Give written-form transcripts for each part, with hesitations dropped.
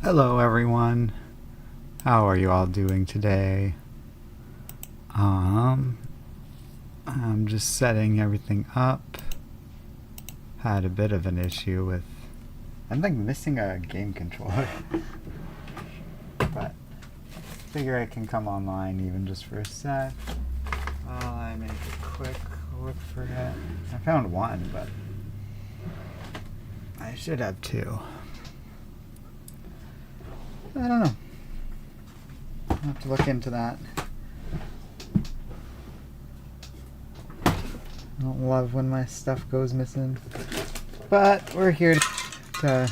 Hello everyone. How are you all doing today? I'm just setting everything up. Had a bit of an issue with I'm like missing a game controller. But figure I can come online even just for a sec while I make a quick look for it. I found one, but I should have two. I don't know. I'll have to look into that. I don't love when my stuff goes missing. But we're here to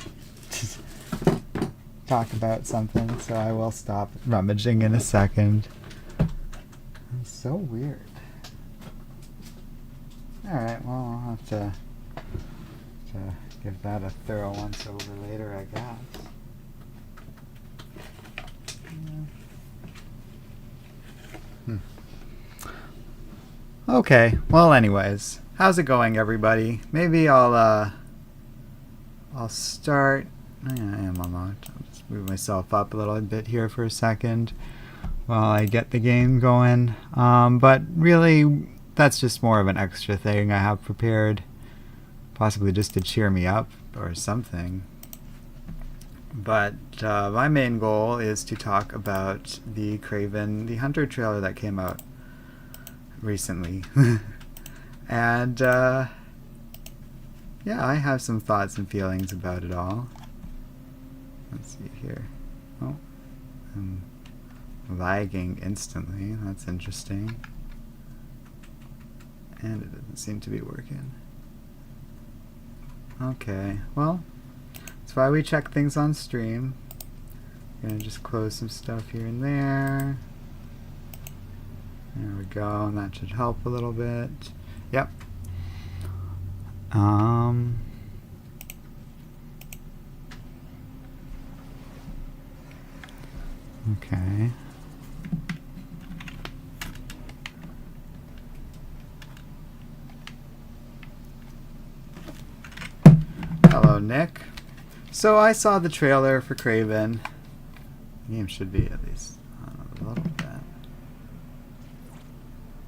talk about something, so I will stop rummaging in a second. It's so weird. Alright, well, I'll have to give that a thorough once over later, I guess. Okay, well anyways, how's it going everybody? Maybe I'll start. I am unlocked. I'll just move myself up a little bit here for a second while I get the game going. But really, that's just more of an extra thing I have prepared, possibly just to cheer me up or something. But my main goal is to talk about the Kraven the Hunter trailer that came out recently. And yeah, I have some thoughts and feelings about it all. Let's see here. Oh, I'm lagging instantly. That's interesting. And it doesn't seem to be working. Okay, well, that's why we check things on stream. I'm gonna just close some stuff here and there. There we go, and that should help a little bit. Yep. Okay. Hello, Nick. So I saw the trailer for Kraven. The game should be at least a little bit.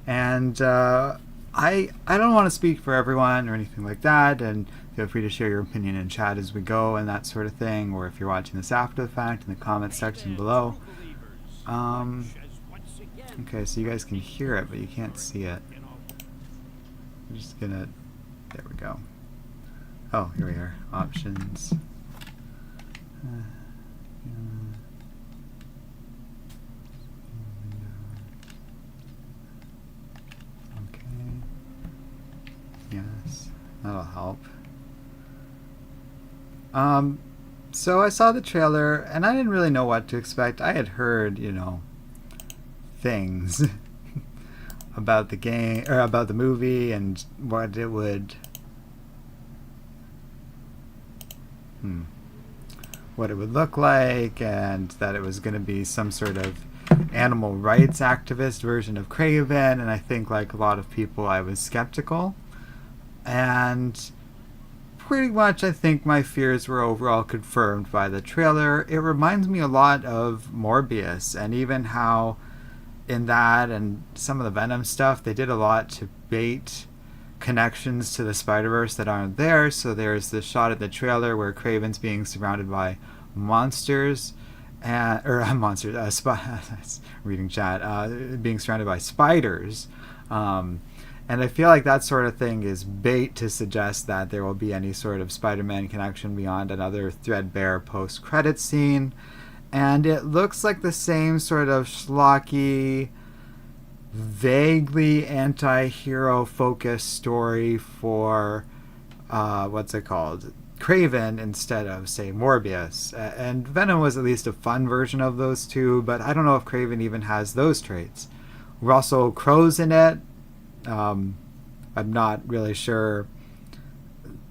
And I don't want to speak for everyone or anything like that, and feel free to share your opinion in chat as we go and that sort of thing, or if you're watching this after the fact in the comments section below. Okay, so you guys can hear it, but you can't see it. I'm just gonna, there we go. Oh, here we are, options. Yes, that'll help. So I saw the trailer and I didn't really know what to expect. I had heard, you know, things about the game or about the movie and what it would look like, and that it was going to be some sort of animal rights activist version of Kraven, and I think like a lot of people I was skeptical. And pretty much I think my fears were overall confirmed by the trailer. It reminds me a lot of Morbius, and even how in that and some of the Venom stuff they did a lot to bait connections to the Spider-Verse that aren't there. So there's this shot of the trailer where Kraven's being surrounded by monsters reading chat, being surrounded by spiders. And I feel like that sort of thing is bait to suggest that there will be any sort of Spider-Man connection beyond another threadbare post-credit scene. And it looks like the same sort of schlocky, vaguely anti-hero focused story for, what's it called? Kraven instead of, say, Morbius. And Venom was at least a fun version of those two, but I don't know if Kraven even has those traits. Russell Crowe's in it. I'm not really sure.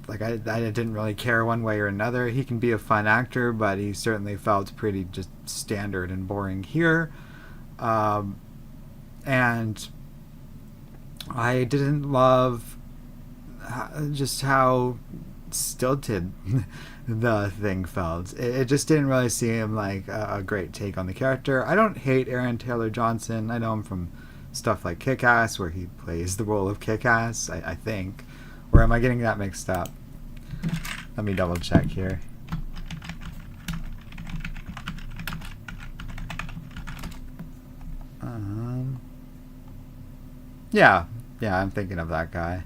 Like, I didn't really care one way or another. He can be a fun actor, but he certainly felt pretty just standard and boring here. And I didn't love just how stilted the thing felt. It just didn't really seem like a great take on the character. I don't hate Aaron Taylor Johnson. I know him from stuff like Kick-Ass, where he plays the role of Kick-Ass, I think. Or am I getting that mixed up? Let me double check here. Yeah, I'm thinking of that guy.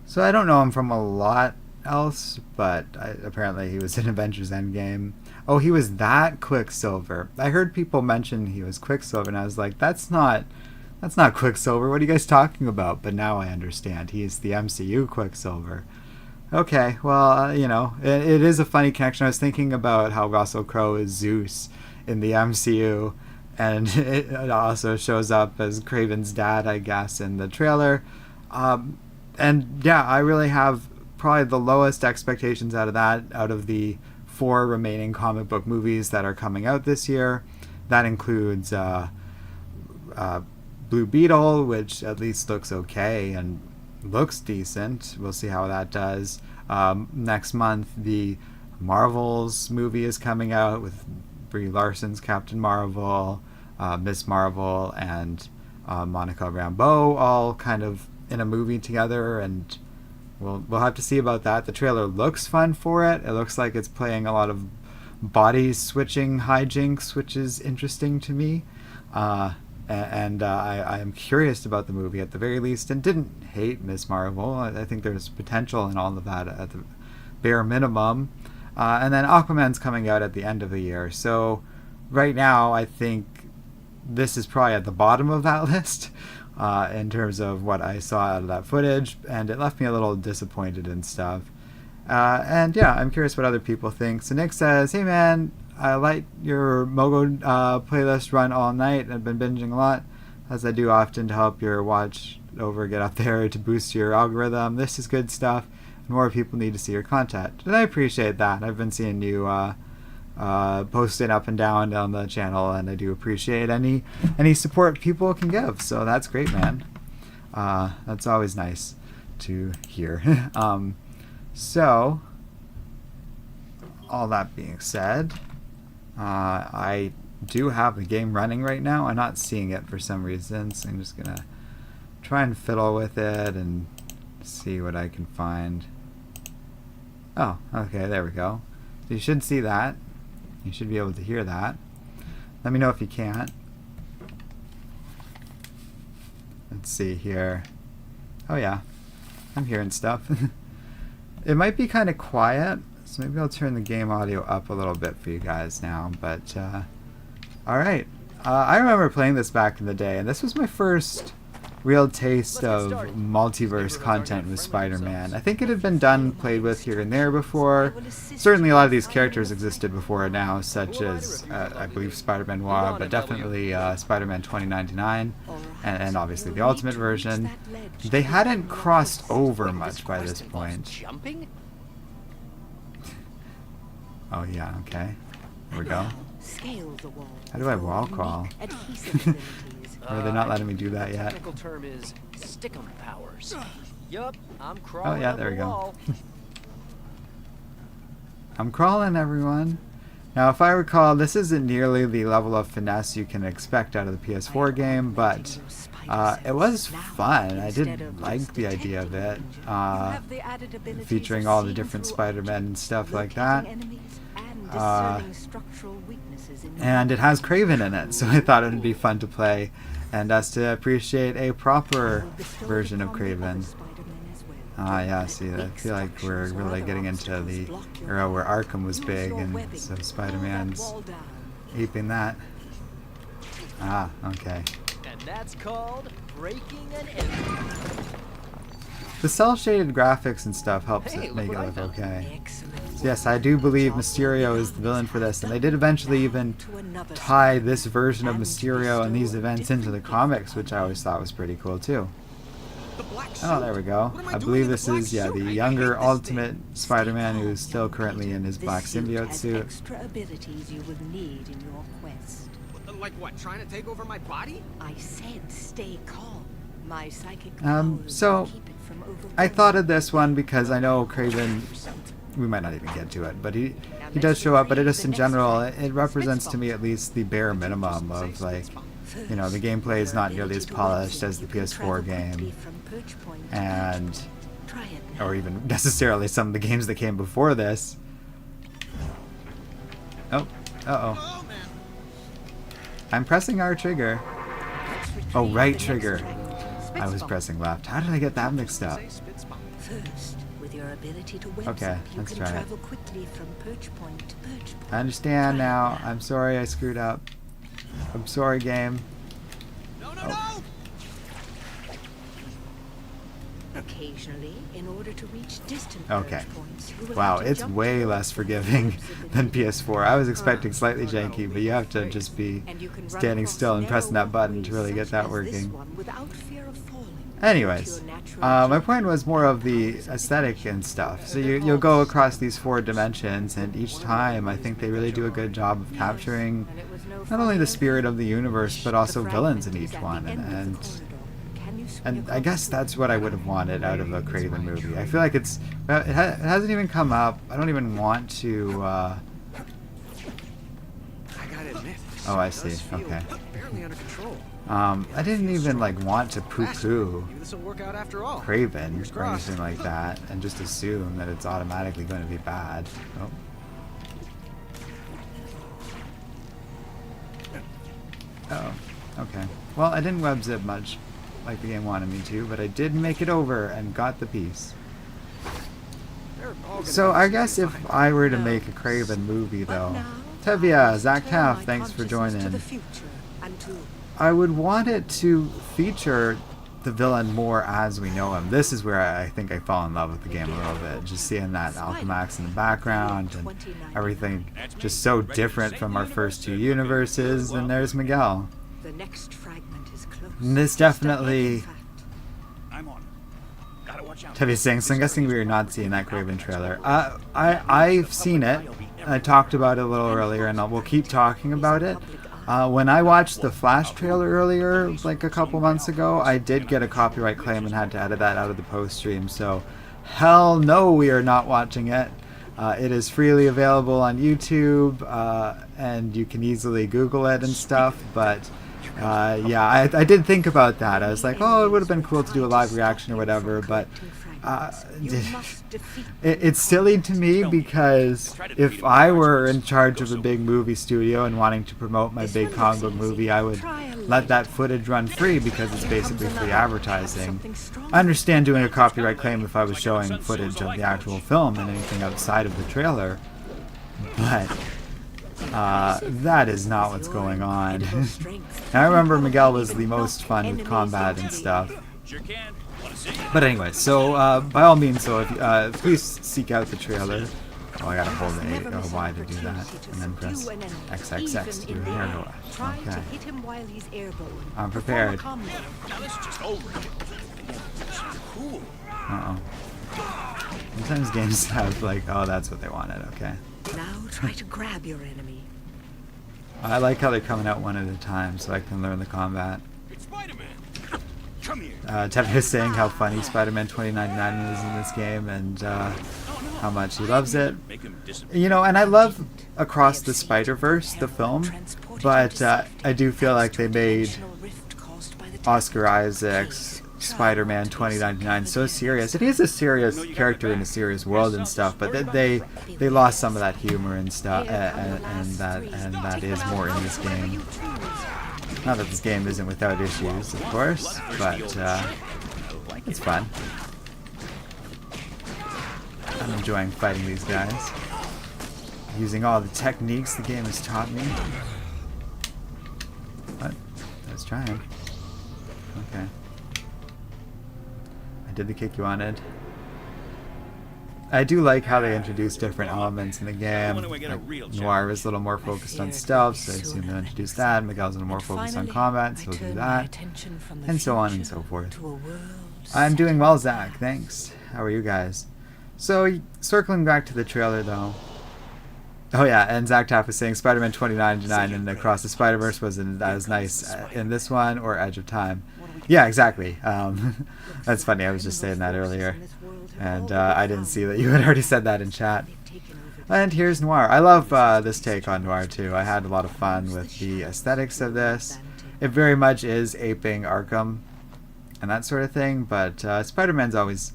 So I don't know him from a lot else, but apparently he was in Avengers Endgame. Oh, he was that Quicksilver. I heard people mention he was Quicksilver, and I was like, that's not Quicksilver. What are you guys talking about? But now I understand. He's the MCU Quicksilver. Okay, well, you know, it is a funny connection. I was thinking about how Russell Crowe is Zeus in the MCU, and it also shows up as Kraven's dad, I guess, in the trailer. And yeah, I really have probably the lowest expectations out of the 4 remaining comic book movies that are coming out this year. That includes Blue Beetle, which at least looks okay and looks decent. We'll see how that does. Next month, the Marvels movie is coming out with Brie Larson's Captain Marvel, Miss Marvel, and Monica Rambeau all kind of in a movie together, and we'll have to see about that. The trailer looks fun for it. It looks like it's playing a lot of body switching hijinks, which is interesting to me. I am curious about the movie at the very least, and didn't hate Miss Marvel. I think there's potential in all of that at the bare minimum. And then Aquaman's coming out at the end of the year. So right now, I think this is probably at the bottom of that list in terms of what I saw out of that footage, and it left me a little disappointed and stuff. And yeah, I'm curious what other people think. So Nick says, hey man, I let your Mogo playlist run all night. I've been binging a lot, as I do often, to help your watch over get up there to boost your algorithm. This is good stuff. More people need to see your content. And I appreciate that. I've been seeing you posting up and down on the channel, and I do appreciate any support people can give. So that's great, man. That's always nice to hear. So, all that being said, I do have the game running right now. I'm not seeing it for some reason, so I'm just gonna try and fiddle with it and see what I can find. Oh, okay, there we go. So you should see that. You should be able to hear that. Let me know if you can't. Let's see here. Oh yeah, I'm hearing stuff. It might be kind of quiet, so maybe I'll turn the game audio up a little bit for you guys now. But alright, I remember playing this back in the day, and this was my first real taste of multiverse content with Spider-Man. I think it had been played with here and there before. Certainly a lot of these characters existed before now, such as, I believe, Spider-Man Noir, but definitely Spider-Man 2099, and obviously the Ultimate version. They hadn't crossed over much by this point. Oh yeah, okay. There we go. How do I wall crawl? Or are they not letting me do that yet? Technical term is stickum powers. Yup, I'm Oh crawling. yeah, there we go. I'm crawling, everyone. Now, if I recall, this isn't nearly the level of finesse you can expect out of the PS4 game, but it was fun. I did like the idea of it, featuring all the different Spider-Men and stuff like that. And it has Kraven in it, so I thought it would be fun to play and us to appreciate a proper version of Kraven. Yeah, see, I feel like we're really getting into the era where Arkham was big, and so Spider-Man's aping that. Ah, okay. And that's called breaking an enemy. The cel-shaded graphics and stuff helps it make it look okay. So yes, I do believe Mysterio is the villain for this, and they did eventually even tie this version of Mysterio and these events into the comics, which I always thought was pretty cool too. Oh, there we go. I believe this is, yeah, the younger Ultimate Spider-Man who is still currently in his black symbiote suit. Extra abilities you would need in your quest. Like what, trying to take over my body? I said stay calm. My psychic So, powers keep it from I thought of this one because I know Kraven, we might not even get to it, but he does show up, but just in general, it represents to me at least the bare minimum of, like, you know, the gameplay is not nearly as polished as the PS4 game, and, or even necessarily some of the games that came before this. Oh, uh-oh. I'm pressing R trigger. Oh, right trigger. I was pressing left. How did I get that mixed up? First, with your ability to web Okay, zap, you let's can try it. travel quickly from perch point to perch point. I understand now. I'm sorry I screwed up. I'm sorry, game. Oh. Occasionally, in order to reach distant Okay. perch points, you will Wow, have to it's jump way to less the forgiving edges of the than video. PS4. I was expecting slightly janky, but you have to just be And you can run standing across still and pressing that narrow button to really walkways get that such as this working. one without fear of falling. Anyways, To your natural my jump. point was more of the aesthetic and stuff. So you'll go across these 4 dimensions, and each time I think they really do a good job of capturing And it was no not only the fun. spirit of the universe, but also The villains in fragment each is at one. the end of the And corridor. Can you swing and I across guess the that's what I would have wanted out of a Kraven movie. I feel like it's it hasn't even come up. I don't even want to. I gotta admit, this Oh, I does see. feel Okay. barely under control. I didn't even like want to poo-poo Maybe this will work out after all. Kraven Fingers or crossed. anything like that, and just assume that it's automatically going to be bad. Oh. Oh, okay. Well, I didn't web zip much like the game wanted me to, but I did make it over and got the piece. They're all gonna So be I guess if fine. I were to make a Kraven movie, But though, now, Tevia, I Zach turn Taff, my thanks for consciousness to joining. the future and to I would want it to feature the villain more as we know him. This is where I think I fall in love with the game a little bit. Just seeing that Alchemax in the background and everything just so different from our first 2 universes. And there's Miguel. the next fragment is close. And this Just ahead, definitely... in fact. I'm on. Gotta watch out. Tevya's saying, so I'm guessing we are not seeing that Kraven trailer. I've seen it. I talked about it a little earlier, and we'll keep talking about it. When I watched the Flash trailer earlier, like a couple months ago, I did get a copyright claim and had to edit that out of the post stream. So, hell no, we are not watching it. It is freely available on YouTube, and you can easily Google it and stuff. But yeah, I did think about that. I was like, oh, it would have been cool to do a live reaction or whatever, but it's silly to me because if I were in charge of a big movie studio and wanting to promote my big comic book movie, I would let that footage run free because it's basically free advertising. I understand doing a copyright claim if I was showing footage of the actual film and anything outside of the trailer, but that is not what's going on. And I remember Miguel was the most fun with combat and stuff. Sure can. Wanna see? But anyway, so by all means, so if please seek out the trailer. Oh, I gotta hold the Y to do that, and then press XXX to do a hero. Okay, Hit him while he's airborne. I'm prepared. Now this is just over. Cool. Sometimes games have like, oh, that's what they wanted. Okay. Now try to grab your enemy. I like how they're coming out one at a time, so I can learn the combat. It's Spider-Man. Come here. Tevye is saying how funny Spider-Man 2099 is in this game, and how much he loves it. Make him disappear. You know, and I love Across the Spider-Verse, the film, but I do feel like they made Oscar Isaac's Spider-Man 2099 so serious. And he's a serious character in a serious world and stuff, but they lost some of that humor and stuff, and that is more in this game. Not that this game isn't without issues, of course, but it's fun. I'm enjoying fighting these guys, using all the techniques the game has taught me. What? I was trying. Okay. I did the kick you wanted. I do like how they introduce different elements in the game. Like Noir is a little more focused on stealth, so I assume they'll introduce that. Miguel's a little more focused on combat, so we'll do that. And so on and so forth. I'm doing well, Zach. Thanks. How are you guys? So, circling back to the trailer, though. Oh yeah, and Zach Taff is saying Spider-Man 2099 and Across the Spider-Verse wasn't as nice in this one or Edge of Time. Yeah, exactly. That's funny. I was just saying that earlier, and I didn't see that you had already said that in chat. And here's Noir. I love this take on Noir too. I had a lot of fun with the aesthetics of this. It very much is aping Arkham and that sort of thing, but Spider-Man's always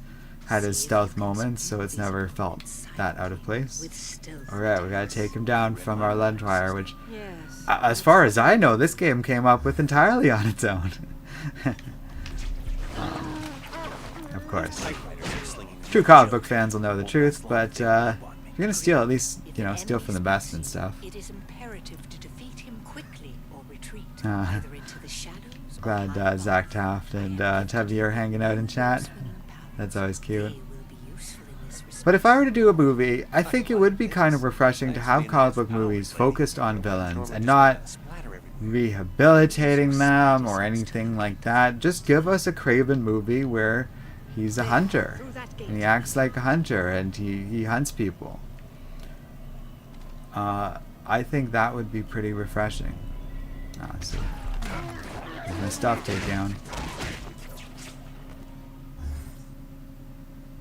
had his stealth moments, so it's never felt that out of place. Alright, we gotta take him down from our Lendwire, which, as far as I know, this game came up with entirely on its own. Of course. True comic book fans will know the truth, but if you're gonna steal, at least, you know, steal from the best and stuff. It is imperative to defeat him quickly or retreat either into the shadows. Glad Zach Taft and Tevye are hanging out in chat. That's always cute. But if I were to do a movie, I think it would be kind of refreshing to have comic book movies focused on villains and not rehabilitating them or anything like that. Just give us a Kraven movie where he's a hunter and he acts like a hunter and he hunts people. I think that would be pretty refreshing. So there's my stuff takedown.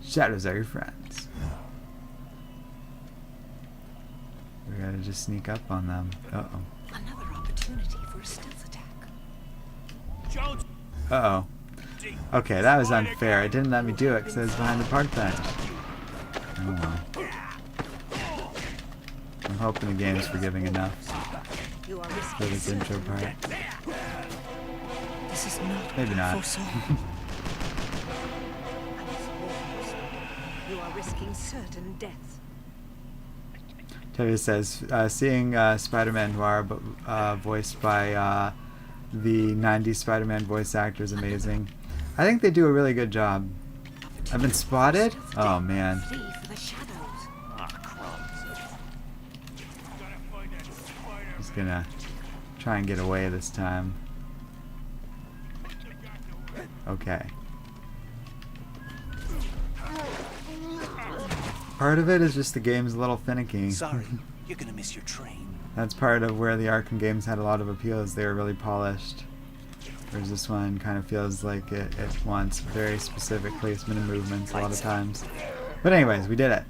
Shadows are your friends. We gotta just sneak up on them. Uh-oh. Another opportunity for a stealth attack. Uh-oh. Okay, that was unfair. It didn't let me do it because I was behind the park bench. Oh well. I'm hoping the game's forgiving enough for this intro part. This is not Maybe not. You are risking certain death. Tevye says, seeing Spider-Man Noir voiced by the 90s Spider-Man voice actor is amazing. I think they do a really good job. I've been spotted? Oh man. Flee for the shadows. Just gonna try and get away this time. Okay. Part of it is just the game's a little finicky. Sorry, you're gonna miss your train. That's part of where the Arkham games had a lot of appeal, is they were really polished. Whereas this one kind of feels like it wants very specific placement and movements a lot of times. But anyways, we did it.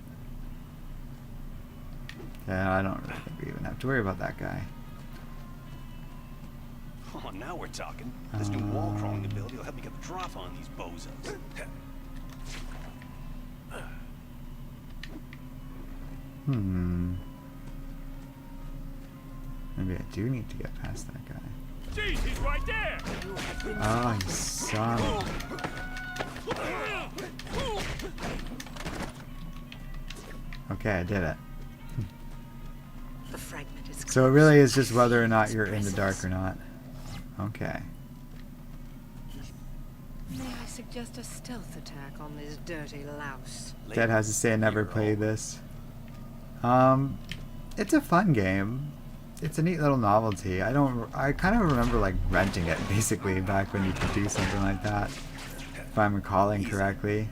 Yeah, I don't really think we even have to worry about that guy. Oh, now we're talking. This new wall crawling ability will help me get the drop on these bozos. Maybe I do need to get past that guy. Jeez, he's right there. Oh, he saw me. Okay, I did it. The fragment is So it really is just whether or not you're in the dark or not. Okay. May I suggest a stealth attack on this dirty louse? Dad has to say I never played this. It's a fun game. It's a neat little novelty. I kind of remember like renting it basically back when you could do something like that, if I'm recalling correctly.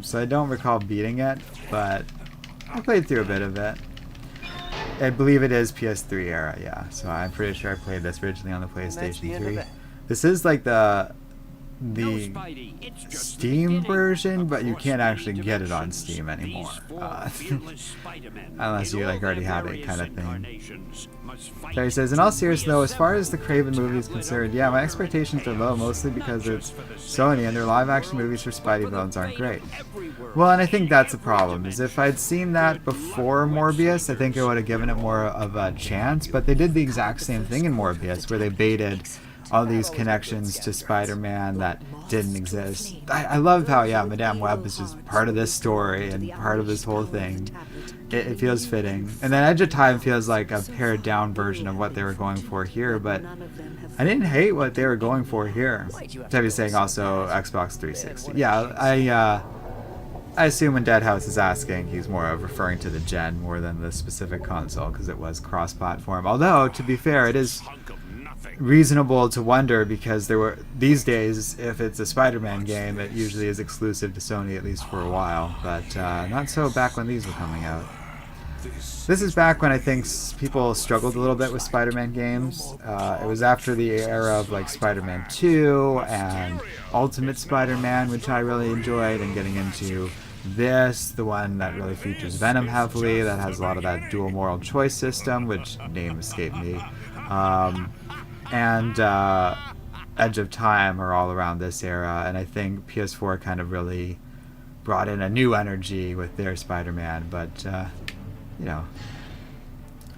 So I don't recall beating it, but I played through a bit of it. I believe it is PS3 era, yeah. So I'm pretty sure I played this originally on the PlayStation 3. This is like the Steam version, but you can't actually get it on Steam anymore, unless you like already have it, kind of thing. Terry says, in all seriousness though, as far as the Kraven movie is concerned, yeah, my expectations are low, mostly because it's Sony and their live-action movies for Spidey villains aren't great. Well, and I think that's the problem, is if I'd seen that before Morbius, I think I would have given it more of a chance, but they did the exact same thing in Morbius, where they baited all these connections to Spider-Man that didn't exist. I love how, yeah, Madame Web is just part of this story and part of this whole thing. It feels fitting. And then Edge of Time feels like a pared down version of what they were going for here, but I didn't hate what they were going for here. Debbie's saying also Xbox 360. Yeah, I assume when Deadhouse is asking, he's more of referring to the gen more than the specific console, because it was cross-platform. Although, to be fair, it is reasonable to wonder, because there were these days, if it's a Spider-Man game, it usually is exclusive to Sony, at least for a while, but not so back when these were coming out. This is back when I think people struggled a little bit with Spider-Man games. It was after the era of like Spider-Man 2 and Ultimate Spider-Man, which I really enjoyed, and getting into this, the one that really features Venom heavily, that has a lot of that dual moral choice system, which name escaped me, and Edge of Time are all around this era, and I think PS4 kind of really brought in a new energy with their Spider-Man, but you know,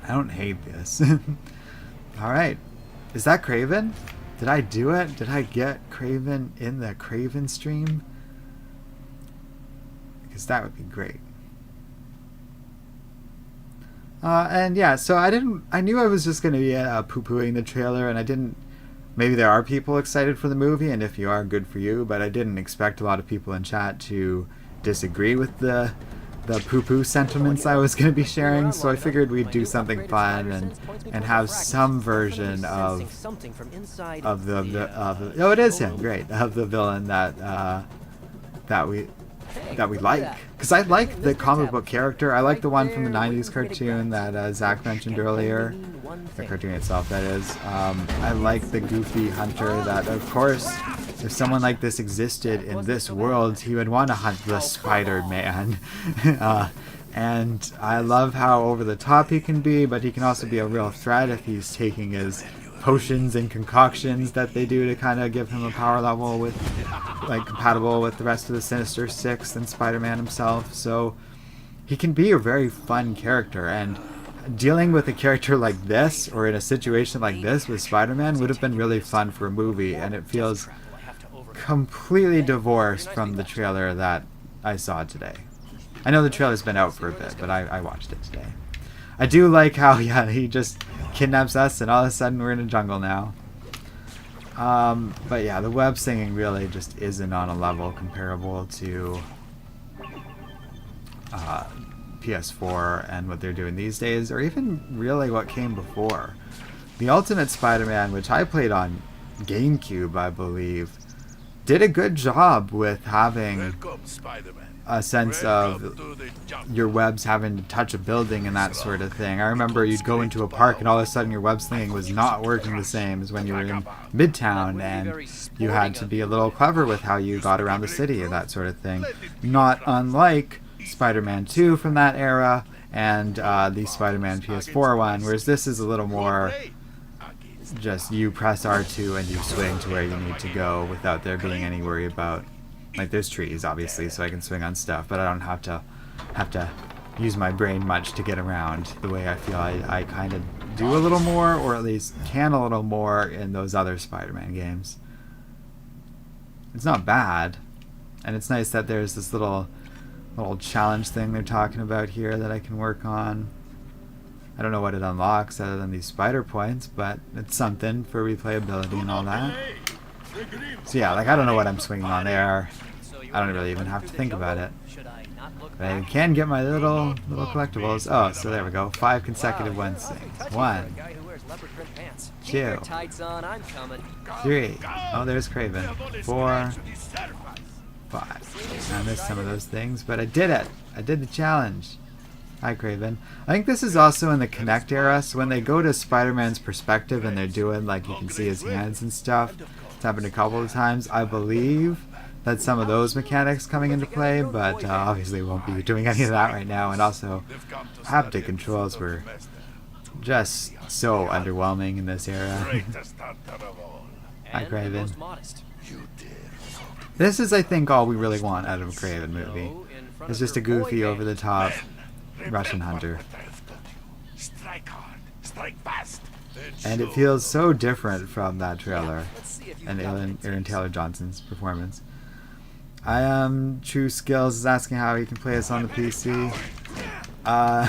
I don't hate this. Alright, is that Kraven? Did I do it? Did I get Kraven in the Kraven stream? Because that would be great. And yeah, so I knew I was just going to be poo-pooing the trailer, and I didn't, maybe there are people excited for the movie, and if you are, good for you, but I didn't expect a lot of people in chat to disagree with the poo-poo sentiments I was going to be sharing, so I figured we'd do something fun and have some version of the oh, it is him, great, of the villain that we like, because I like the comic book character. I like the one from the 90s cartoon that Zach mentioned earlier, the cartoon itself, that is. I like the goofy hunter that, of course, if someone like this existed in this world, he would want to hunt the Spider-Man. And I love how over the top he can be, but he can also be a real threat if he's taking his potions and concoctions that they do to kind of give him a power level with, like, compatible with the rest of the Sinister Six and Spider-Man himself. So he can be a very fun character, and dealing with a character like this, or in a situation like this with Spider-Man, would have been really fun for a movie, and it feels completely divorced from the trailer that I saw today. I know the trailer's been out for a bit, but I watched it today. I do like how, yeah, he just kidnaps us and all of a sudden we're in a jungle now. But yeah, the web singing really just isn't on a level comparable to PS4 and what they're doing these days, or even really what came before. The Ultimate Spider-Man, which I played on GameCube, I believe, did a good job with having a sense of your webs having to touch a building and that sort of thing. I remember you'd go into a park and all of a sudden your web slinging was not working the same as when you were in Midtown, and you had to be a little clever with how you got around the city and that sort of thing. Not unlike Spider-Man 2 from that era and the Spider-Man PS4 one, whereas this is a little more just you press R2 and you swing to where you need to go without there being any worry about, like, there's trees obviously so I can swing on stuff, but I don't have to use my brain much to get around the way I feel I kind of do a little more, or at least can a little more, in those other Spider-Man games. It's not bad, and it's nice that there's this little challenge thing they're talking about here that I can work on. I don't know what it unlocks other than these spider points, but it's something for replayability and all that. So yeah, like, I don't know what I'm swinging on there. I don't really even have to think about it. But I can get my little collectibles. Oh, so there we go. 5 consecutive one swings. 1, 2, 3. Oh, there's Kraven. 4, 5. I missed some of those things, but I did it. I did the challenge. Hi, Kraven. I think this is also in the Kinect era, so when they go to Spider-Man's perspective and they're doing, like, you can see his hands and stuff, it's happened a couple of times. I believe that some of those mechanics coming into play, but obviously we won't be doing any of that right now. And also, haptic controls were just so underwhelming in this era. Hi, Kraven. This is, I think, all we really want out of a Kraven movie. It's just a goofy, over-the-top Russian hunter. And it feels so different from that trailer and Aaron Taylor Johnson's performance. True Skills is asking how he can play this on the PC. I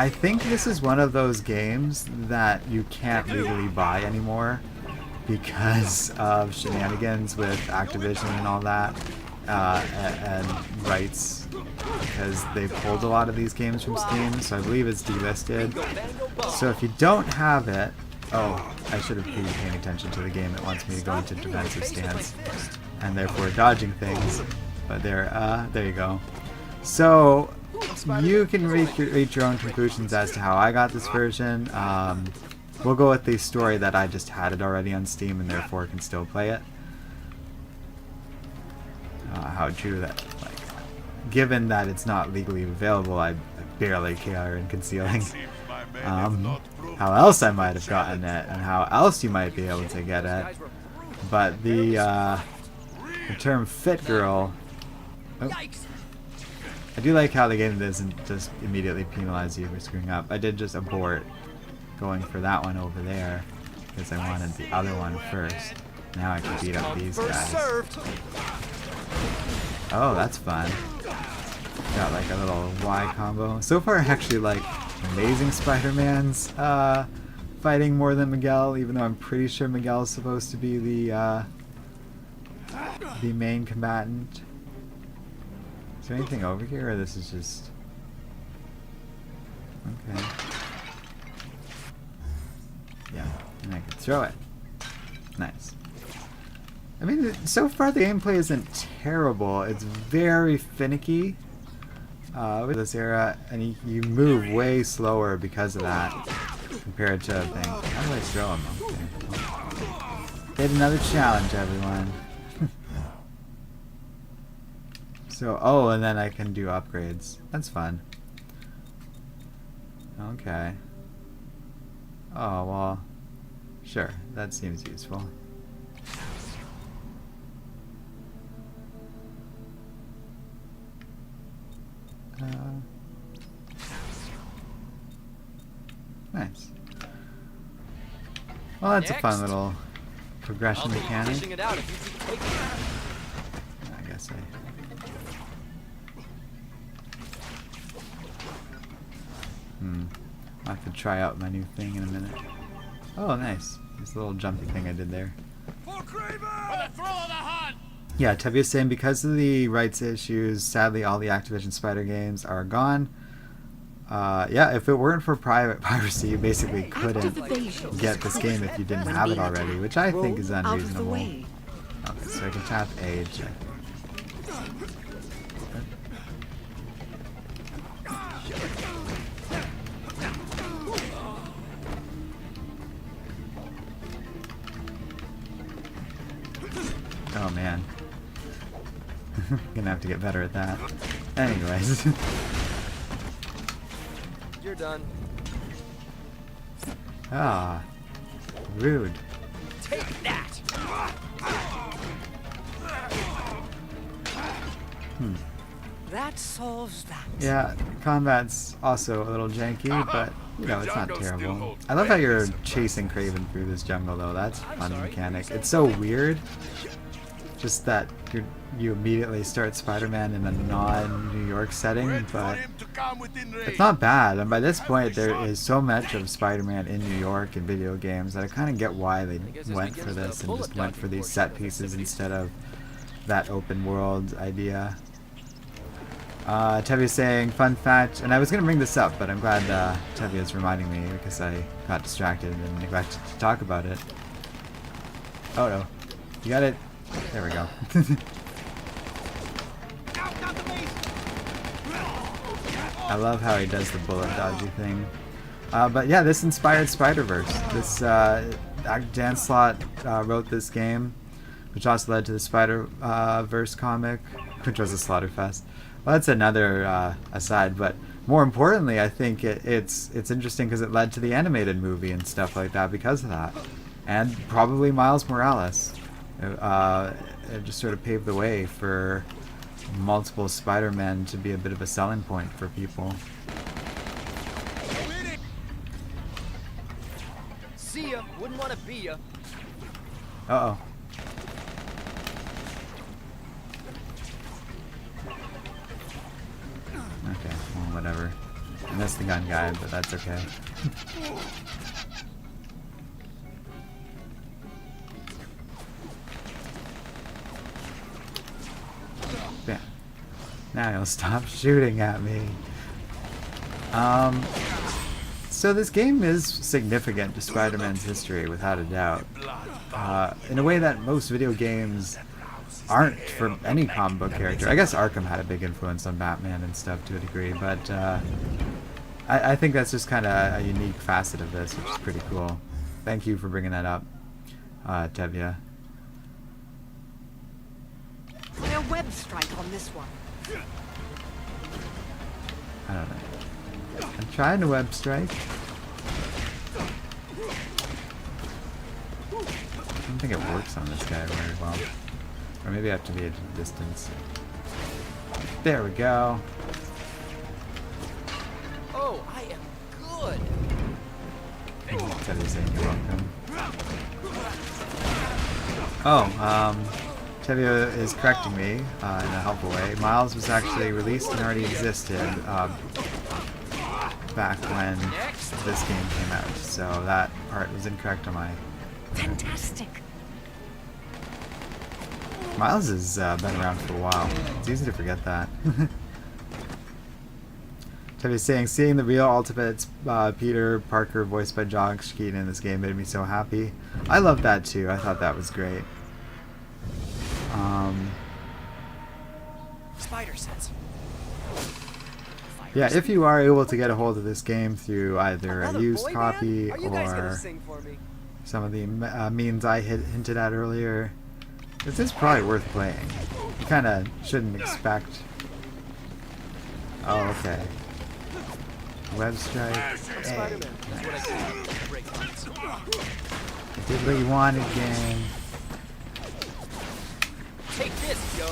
think this is one of those games that you can't legally buy anymore because of shenanigans with Activision and all that, and rights, because they pulled a lot of these games from Steam, so I believe it's delisted. So if you don't have it, oh, I should have been paying attention to the game that wants me to go into defensive stance and therefore dodging things, but there you go. So you can reach your own conclusions as to how I got this version. We'll go with the story that I just had it already on Steam and therefore can still play it. How true that, like, given that it's not legally available, I barely care in concealing how else I might have gotten it and how else you might be able to get it. But the term fit girl, I do like how the game doesn't just immediately penalize you for screwing up. I did just abort going for that one over there because I wanted the other one first. Now I can beat up these guys. Oh, that's fun. Got like a little Y combo. So far I actually like Amazing Spider-Man's fighting more than Miguel, even though I'm pretty sure Miguel is supposed to be the main combatant. Is there anything over here, or this is just... Okay. Yeah, and I can throw it. Nice. I mean, so far the gameplay isn't terrible. It's very finicky with this era, and you move way slower because of that compared to, I think. How do I throw him? Okay. Hit another challenge, everyone. So, oh, and then I can do upgrades. That's fun. Okay. Oh, well, sure, that seems useful. Nice. Well, that's a fun little progression mechanic. I guess I'll have to try out my new thing in a minute. Oh, nice. This little jumpy thing I did there. For Kraven! For the thrill of the hunt! Yeah, Tevye's saying because of the rights issues, sadly all the Activision Spider games are gone. Yeah, if it weren't for piracy, you basically couldn't get this game if you didn't have it already, which I think is unreasonable. Okay, so I can tap A. Check. Oh man. Gonna have to get better at that. Anyways. You're done. Ah. Rude. Take that. That solves that. Yeah, combat's also a little janky, but you know, it's not terrible. I love how you're chasing Kraven through this jungle though. That's a fun mechanic. It's so weird. Just that you immediately start Spider-Man in a non-New York setting, but it's not bad. And by this point, there is so much of Spider-Man in New York in video games that I kind of get why they went for this and just went for these set pieces instead of that open world idea. Tevye's saying, fun fact, and I was going to bring this up, but I'm glad Tevye's reminding me because I got distracted and neglected to talk about it. Oh no. You got it. There we go. I love how he does the bullet dodgy thing. But yeah, this inspired Spider-Verse. This Dan Slott wrote this game, which also led to the Spider-Verse comic, which was a Slaughterfest. Well, that's another aside, but more importantly, I think it's interesting because it led to the animated movie and stuff like that because of that, and probably Miles Morales. It just sort of paved the way for multiple Spider-Men to be a bit of a selling point for people. See ya. Wouldn't want to be ya. Uh-oh. Okay, well, whatever. I missed the gun guy, but that's okay. Bam. Now he'll stop shooting at me. So this game is significant to Spider-Man's history, without a doubt. In a way that most video games aren't for any comic book character. I guess Arkham had a big influence on Batman and stuff to a degree, but I think that's just kind of a unique facet of this, which is pretty cool. Thank you for bringing that up, Tevya. A web strike on this one. I don't know. I'm trying to web strike. I don't think it works on this guy very well. Or maybe I have to be at a distance. There we go. Oh, I am good. Teddy's saying you're welcome. Oh, Tevya is correcting me in a helpful way. Miles was actually released and already existed back when this game came out, so that part was incorrect on my... Fantastic. Miles has been around for a while. It's easy to forget that. Tevya's saying, seeing the real Ultimates Peter Parker voiced by Josh Keaton in this game made me so happy. I love that too. I thought that was great. Spider sense. Yeah, if you are able to get a hold of this game through either a Another used boy copy band? Are you guys gonna or sing for me? some of the means I hinted at earlier, this is probably worth playing. You kind of shouldn't expect... Oh, okay. Web strike. Hey, Spider-Man. That's what I nice. do. Break fights. Did what you wanted, game. Take this, yo.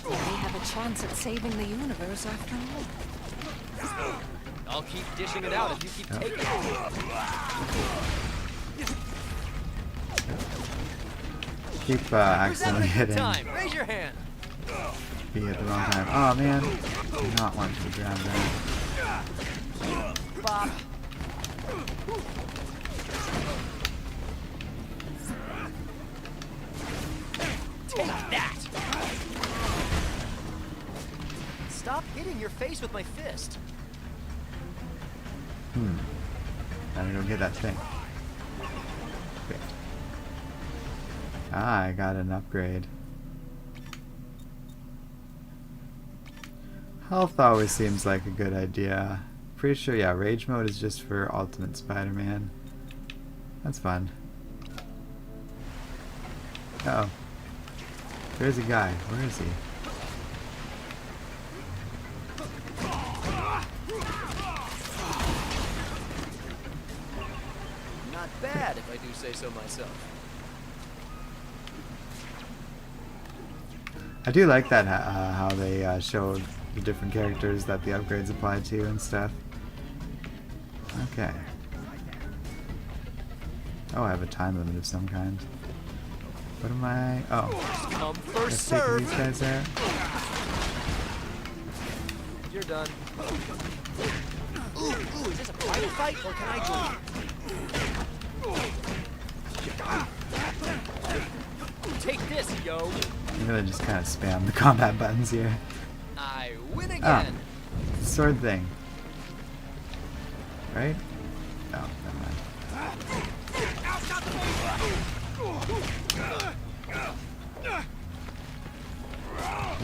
They have a chance at saving the universe after all. I'll keep dishing it out if you keep taking it. Keep accidentally hitting Time. Raise your hand. B at the wrong time. Oh man, do not want to grab that. Bop. Take that. Stop hitting your face with my fist. I don't get that thing. Okay. Ah, I got an upgrade. Health always seems like a good idea. Pretty sure, yeah, Rage Mode is just for Ultimate Spider-Man. That's fun. Uh oh. There's a guy. Where is he? Not bad, if I do say so myself. I do like that how they showed the different characters that the upgrades apply to and stuff. Okay. Oh, I have a time limit of some kind. What am I? Oh. Come first Let's take serve. these guys out. You're done. Ooh, is this a private fight or can I join? Take this, yo. I'm gonna just kind of spam the combat buttons here. I win Ah, again. sword thing. Right? Oh, never mind.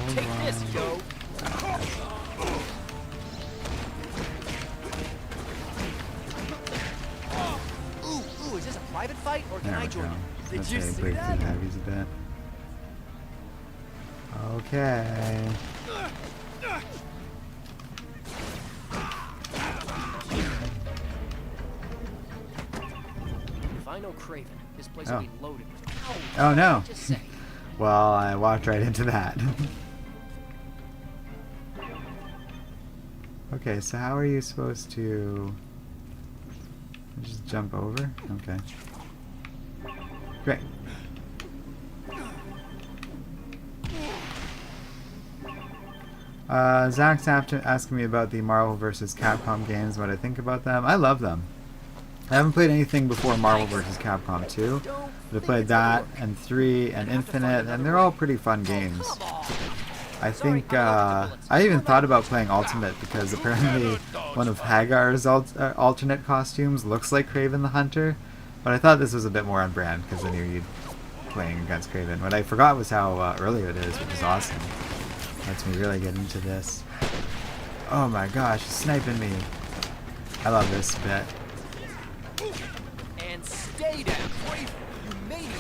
Take this, yo. Ooh, is this a private fight or can There I we join go. you? Did That's you how you see break that? through the heavies a bit. Okay. If I know Kraven, this place will be loaded with cowards. Oh no. Just say. Well, I walked right into that. Okay, so how are you supposed to just jump over? Okay. Great. Zach's after asking me about the Marvel vs. Capcom games, what I think about them. I love them. I haven't played anything before Marvel vs. Capcom 2, but I played that and 3 and Infinite, and they're all pretty fun games. I think, I even thought about playing Ultimate because apparently one of Hagar's alternate costumes looks like Kraven the Hunter, but I thought this was a bit more on brand because I knew you'd playing against Kraven. What I forgot was how early it is, which is awesome. Lets me really get into this. Oh my gosh, he's sniping me. I love this bit. And stay down, Kraven, you maniac.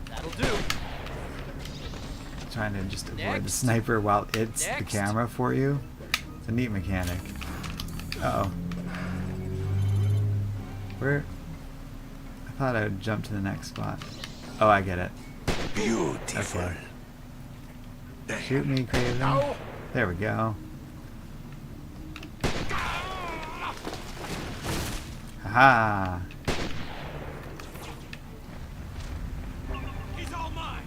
That'll do. Trying to just avoid the Next. sniper while it's the Next. camera for you. It's a neat mechanic. Uh-oh. Where? I thought I would jump to the next spot. Oh, I get it. Beautiful. Okay. Shoot me, Kraven. Now, There we go. Haha. He's all mine.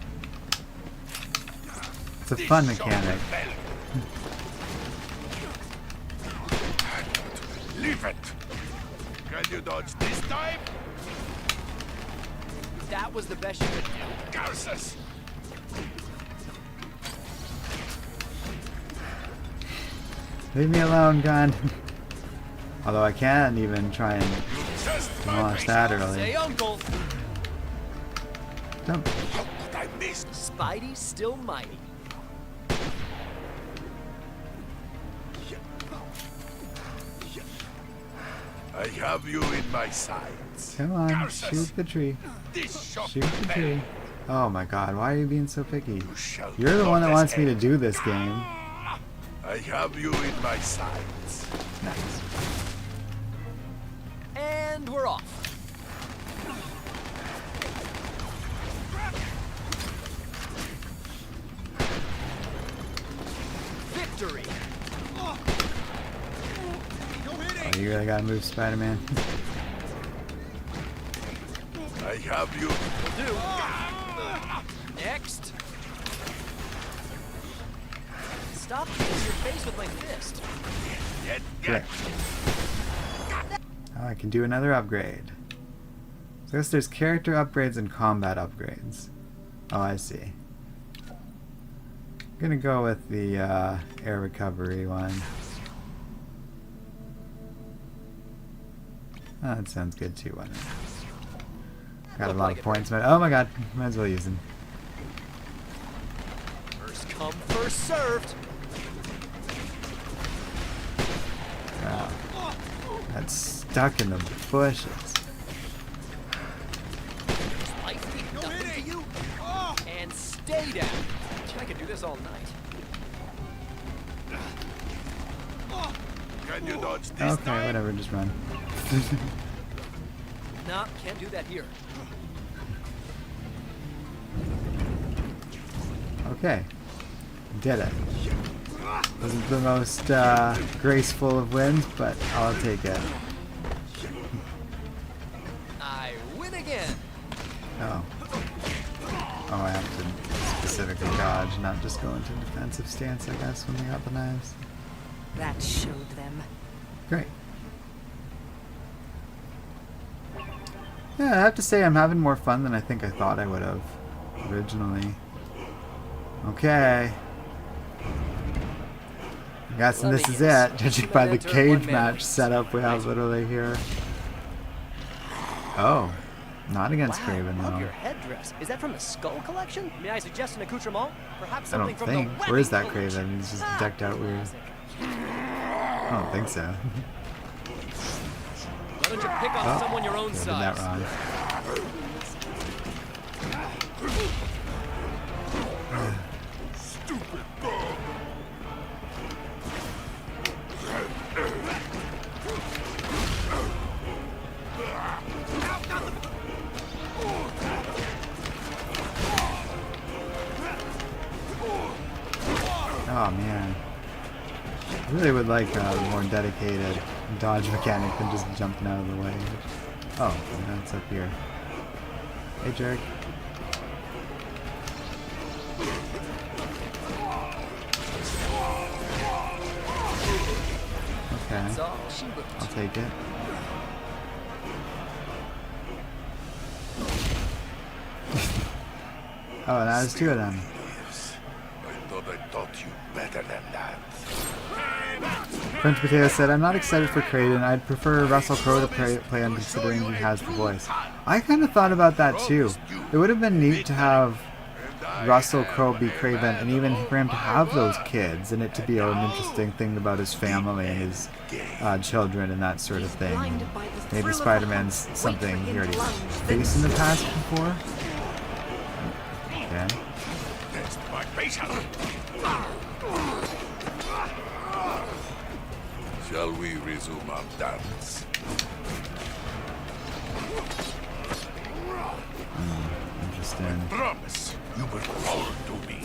It's a fun mechanic. leave it. Can you dodge this time? That was the best you could do. Garces. Leave me alone, gun. Although I can even try and Just demolish that early. Say uncle. Don't. How could I miss? Spidey's still mighty. I have you in my sights. Come on, Garces. shoot the tree. This shot Shoot the tree. Oh my god, why are you being so picky? You shall You're the one that not wants me to escape. do this game. I have you in my sights. Nice. And we're off. Victory. Oh, you really gotta move, Spider-Man. I have you. Will do. Next. Stop hitting your face with my fist. Get. Great. Oh, I can do another upgrade. So I guess there's character upgrades and combat upgrades. Oh, I see. I'm gonna go with the air recovery one. Oh, that sounds good too. Why not? Got a Looked lot like of it. points, but oh my god, might as well use them. First come, first served. Wow. That's stuck in the bushes. Life ain't nothing to you. And stay down. I could do this all night. Can you dodge this Okay, time? whatever, just run. Nah, can't do that here. Okay. Did it. Wasn't the most graceful of wins, but I'll take it. I win again. Oh. Oh, I have to specifically dodge, not just go into defensive stance, I guess, when we got the knives. That showed them. Great. Yeah, I have to say I'm having more fun than I think I thought I would have originally. Okay. I'm guessing Let this me is guess. it, judging by the Enter cage one man match wins. setup we have literally here. Oh. Not against Kraven, love though. your headress. Is that from the Skull Collection? May I suggest an accoutrement? Perhaps I something don't from think. the Where is Webbing that Collection. Kraven? He's just Ah, decked out weird. classic. I don't think so. Why don't you pick on Oh, someone your own I did size? that wrong. Oh man. I really would like a more dedicated dodge mechanic than just jumping out of the way. Oh, that's up here. Hey, jerk. Okay, That's all she wrote. I'll take it. Oh, now there's two of them. Yes. I thought you better than that. French Potato said, I'm not excited for Kraven. I'd prefer Russell Crowe to play him considering he has the voice. I kind of thought about that too. It would have been neat to have Russell Crowe be Kraven, and even for him to have those kids, and it to be an interesting thing about his family and his children and that sort of thing. Maybe Spider-Man's something he already faced in the past before. Okay. Shall we resume our dance? Interesting. Promise you will fall to me.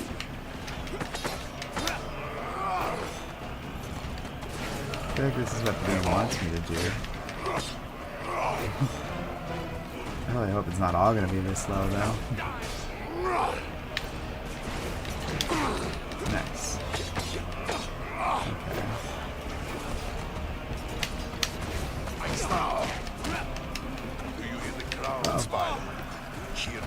I feel like this is what the game wants me to do. I really hope it's not all going to be this slow, though. Nice. Okay.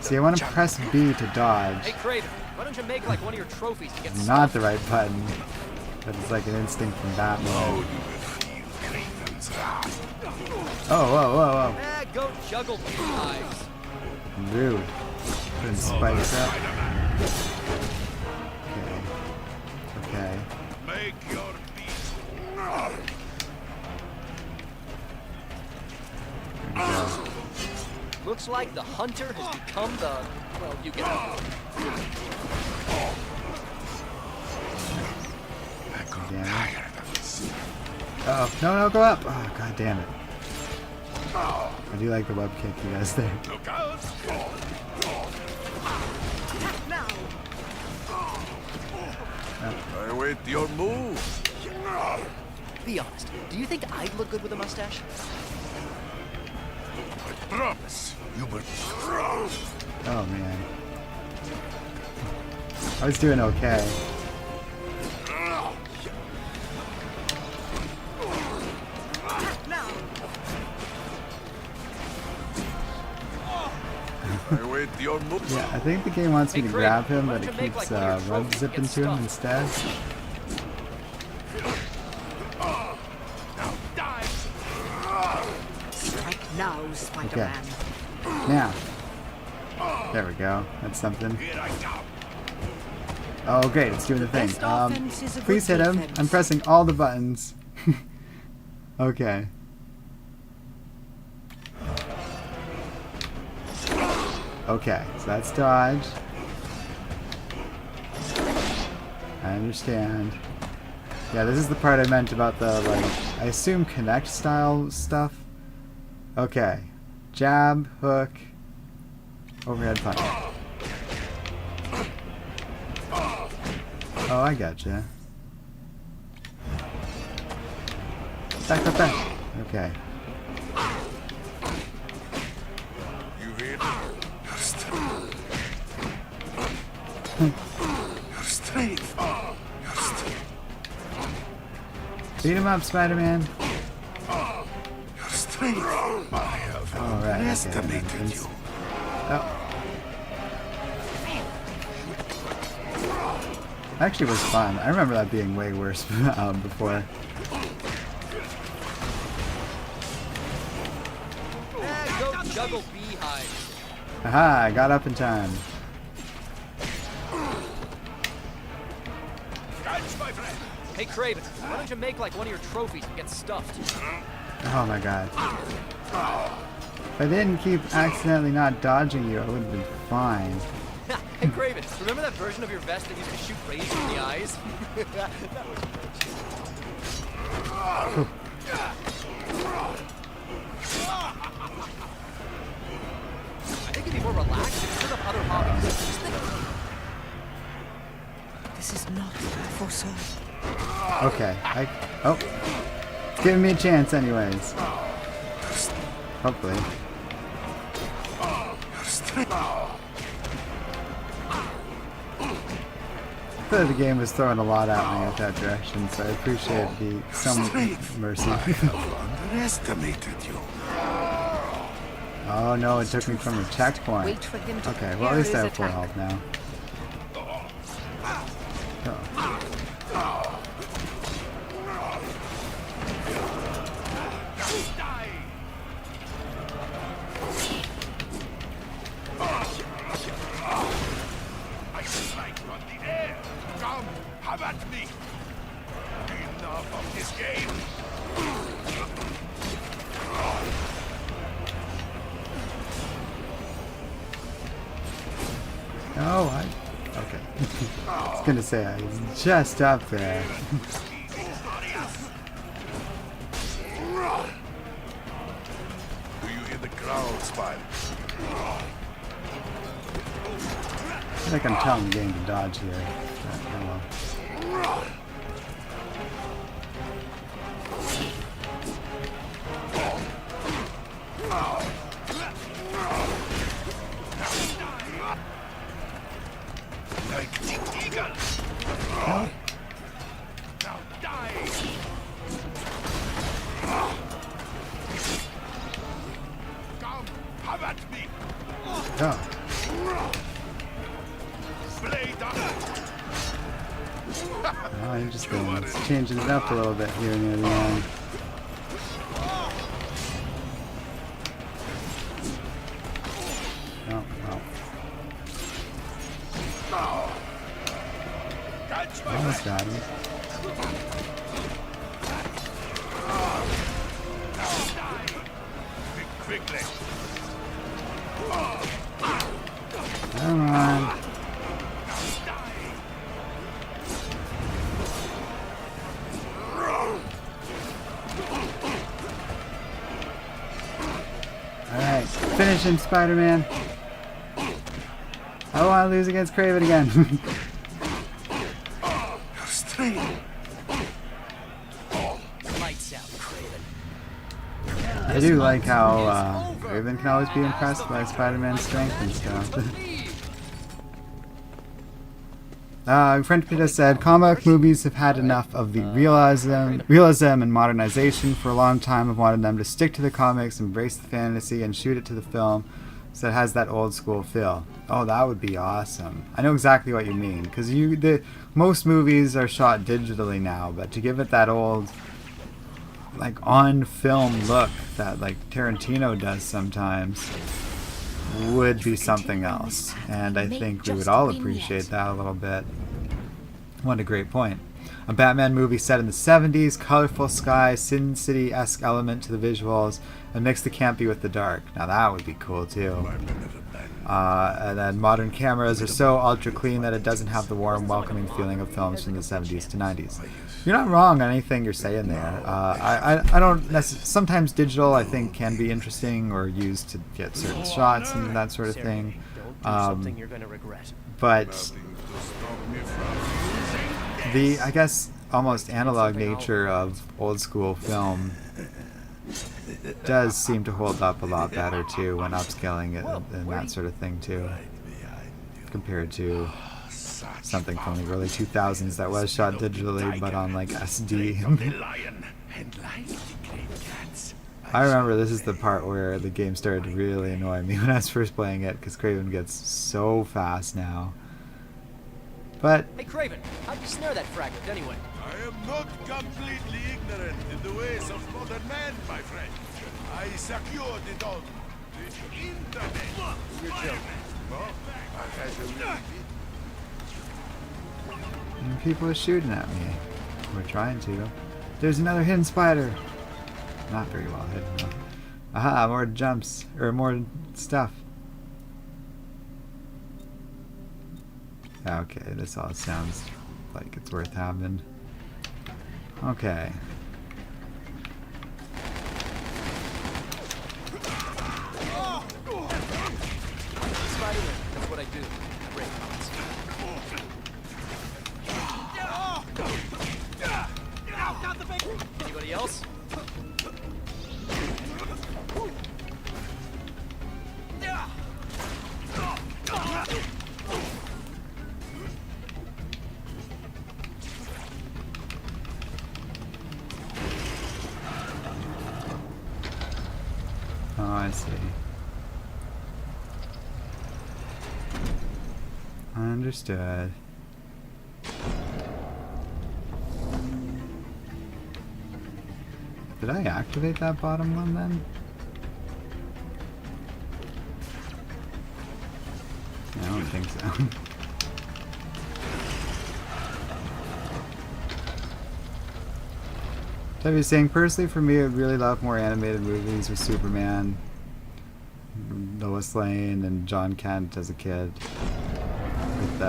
See, I want to press B to dodge. Hey, Kraven, why don't you make like one of your trophies to get Not the right button. That is like an instinct from Batman. Oh, whoa, whoa, go juggle beehives. whoa. Rude. Putting spikes up. Okay. Okay. Make your peace. There we go. Looks like the hunter has become the... Well, you get it. Uh-oh. No, no, go up! Oh, god damn it. I do like the web kick he does there. Look out! I wait your move. Be honest, do you think I'd look good with a mustache? I promise you will. Oh, man. I was doing okay. I wait your move. Yeah, I think the game wants me to Kraven, grab him, why but don't it you make, keeps like, one of your web trophies zipping get to him stuffed? instead. Strike now, Spider-Man. Now. There we go. That's something. Here I come. Oh, great. It's doing the thing. Best offense is a Please good hit him. defense. I'm pressing all the buttons. Okay. Okay, so that's dodge. I understand. Yeah, this is the part I meant about the, like, I assume Connect style stuff. Okay. Jab, hook, overhead punch. Oh, I gotcha. Back, back, back. Okay. You hear me? Your strength. Your strength. Your strength. Beat him up, Spider-Man. Your strength. I have Alright, okay. underestimated you. Oh. Actually was fun. I remember that being way worse before. Go juggle beehives. Aha, I got up in time. Catch, my friend. Hey, Kraven, why don't you make like one of your trophies to get stuffed? Oh my god. If I didn't keep accidentally not dodging you, I would have been fine. Hey, Kraven, remember that version of your vest that used to shoot rays in the eyes? That was I think it'd be more relaxed if you took up other hobbies. Just think of This is not for so. Okay, oh. It's giving me a chance anyways. Hopefully. I feel like the game was throwing a lot at me at that direction, so I appreciate some mercy. I have underestimated you. Oh no, it took me from a checkpoint. Wait for him to Okay, well at least I have full attack. health now. Oh. enough of this game. Oh, okay. I was gonna say I was just up there. Do you hear the growl, Spider? I feel like I'm telling the game to dodge here. Oh well. Like the eagle. Oh. Now die. Come, have at me. Oh. Blade up. Oh, interesting. It's changing it up a little bit here near the end. Oh, well. Catch my Almost got him. quickly. Come on. Alright, finish him, Spider-Man. I don't want to lose against Kraven again. Your strength. Lights out, Kraven. I do like how Kraven can always be impressed by Spider-Man's strength and stuff. French Peter said, comic movies have had enough of the realism and modernization for a long time. I've wanted them to stick to the comics, embrace the fantasy, and shoot it to the film so it has that old school feel. Oh, that would be awesome. I know exactly what you mean, because most movies are shot digitally now, but to give it that old, like, on-film look that, like, Tarantino does sometimes would be something else, and I think we would all appreciate that a little bit. What a great point. A Batman movie set in the 70s, colorful sky, Sin City-esque element to the visuals, and mix the campy with the dark. Now that would be cool too. And then modern cameras are so ultra clean that it doesn't have the warm, welcoming feeling of films from the 70s to 90s. You're not wrong on anything you're saying there. I don't sometimes digital I think can be interesting or used to get certain shots and that sort of thing. Something you're gonna regret. But the, I guess, almost analog nature of old school film does seem to hold up a lot better too when upscaling it and that sort of thing too, compared to something from the early 2000s that was shot digitally but on like SD. I remember this is the part where the game started to really annoy me when I was first playing it, because Kraven gets so fast now. But Hey, Kraven, how'd you snare that fragment anyway? I am not completely ignorant in the ways of modern man, my friend. I secured it on the internet. You're joking. Well, I had to leave it. and people are shooting at me. We're trying to. There's another hidden spider. Not very well hidden though. Aha, more jumps, or more stuff. Okay, this all sounds like it's worth having. Okay. Spider-Man, that's what I do. Break bombs. Anybody else? Oh, I see. Understood. Did I activate that bottom one then? I don't think so. So I was saying, personally for me, I would really love more animated movies with Superman, Lois Lane, and John Kent as a kid. With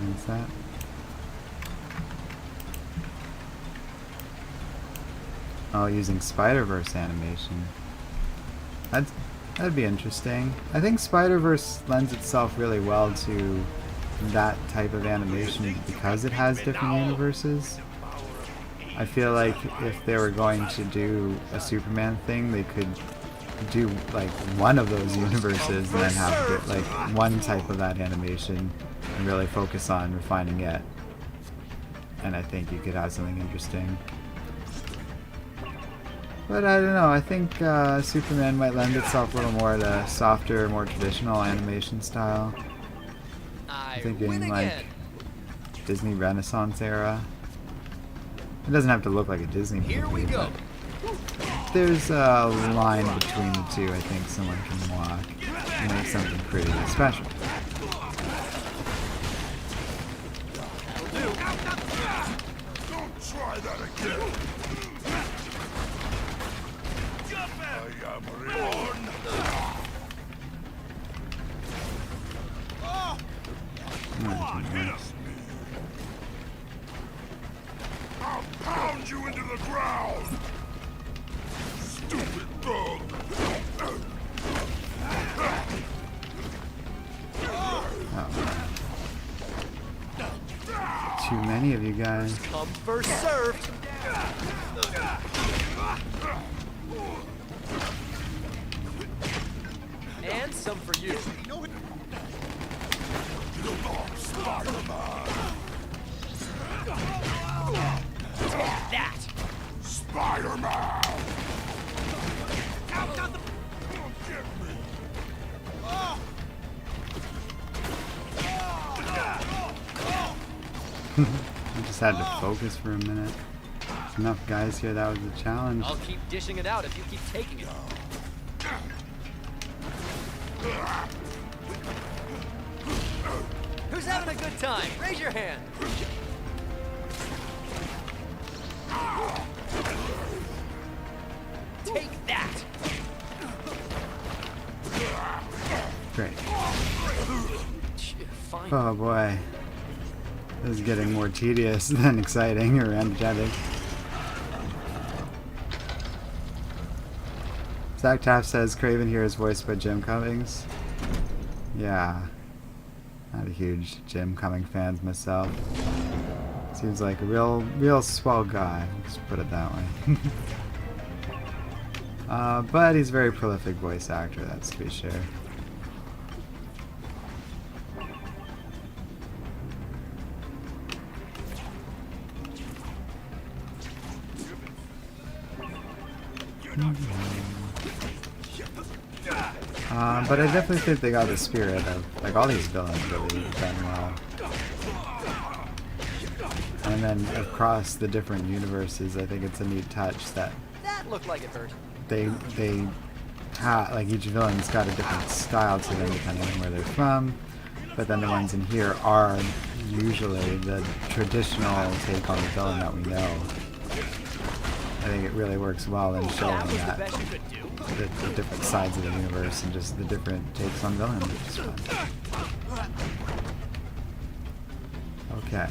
what's that? Oh, using Spider-Verse animation. That'd be interesting. I think Spider-Verse lends itself really well to that type of animation because it has different universes. I feel like if they were going to do a Superman thing, they could do like one of those universes and then have it, like one type of that animation and really focus on refining it. And I think you could have something interesting. But I don't know, I think Superman might lend itself a little more to softer, more traditional animation style. I'm thinking like Disney Renaissance era. It doesn't have to look like a Disney movie. Here we go. There's a line between the two I think someone can walk and make something pretty special. Don't try that again. I am reborn. I'll pound you into the ground. Stupid dog. Too many of you guys. Come first served. And some for you. Take that. Spider-Man. I just had to focus for a minute. There's enough guys here, that was a challenge. I'll keep dishing it out if you keep taking it. Who's having a good time? Raise your hand. Take that. Great. Fine. Oh boy. This is getting more tedious than exciting or energetic. Zach Taft says Kraven here is voiced by Jim Cummings. Yeah. Not a huge Jim Cummings fan myself. Seems like a real swell guy, let's put it that way. But he's a very prolific voice actor, that's to be sure. But I definitely think they got the spirit of, like, all these villains really done well. And then across the different universes, I think it's a neat touch that That looked like it hurt. they have, like, each villain's got a different style to them depending on where they're from. But then the ones in here are usually the traditional take on the villain that we know. I think it really works well in showing That was the that. best you could do. The different sides of the universe and just the different takes on villains, which is fun. Okay.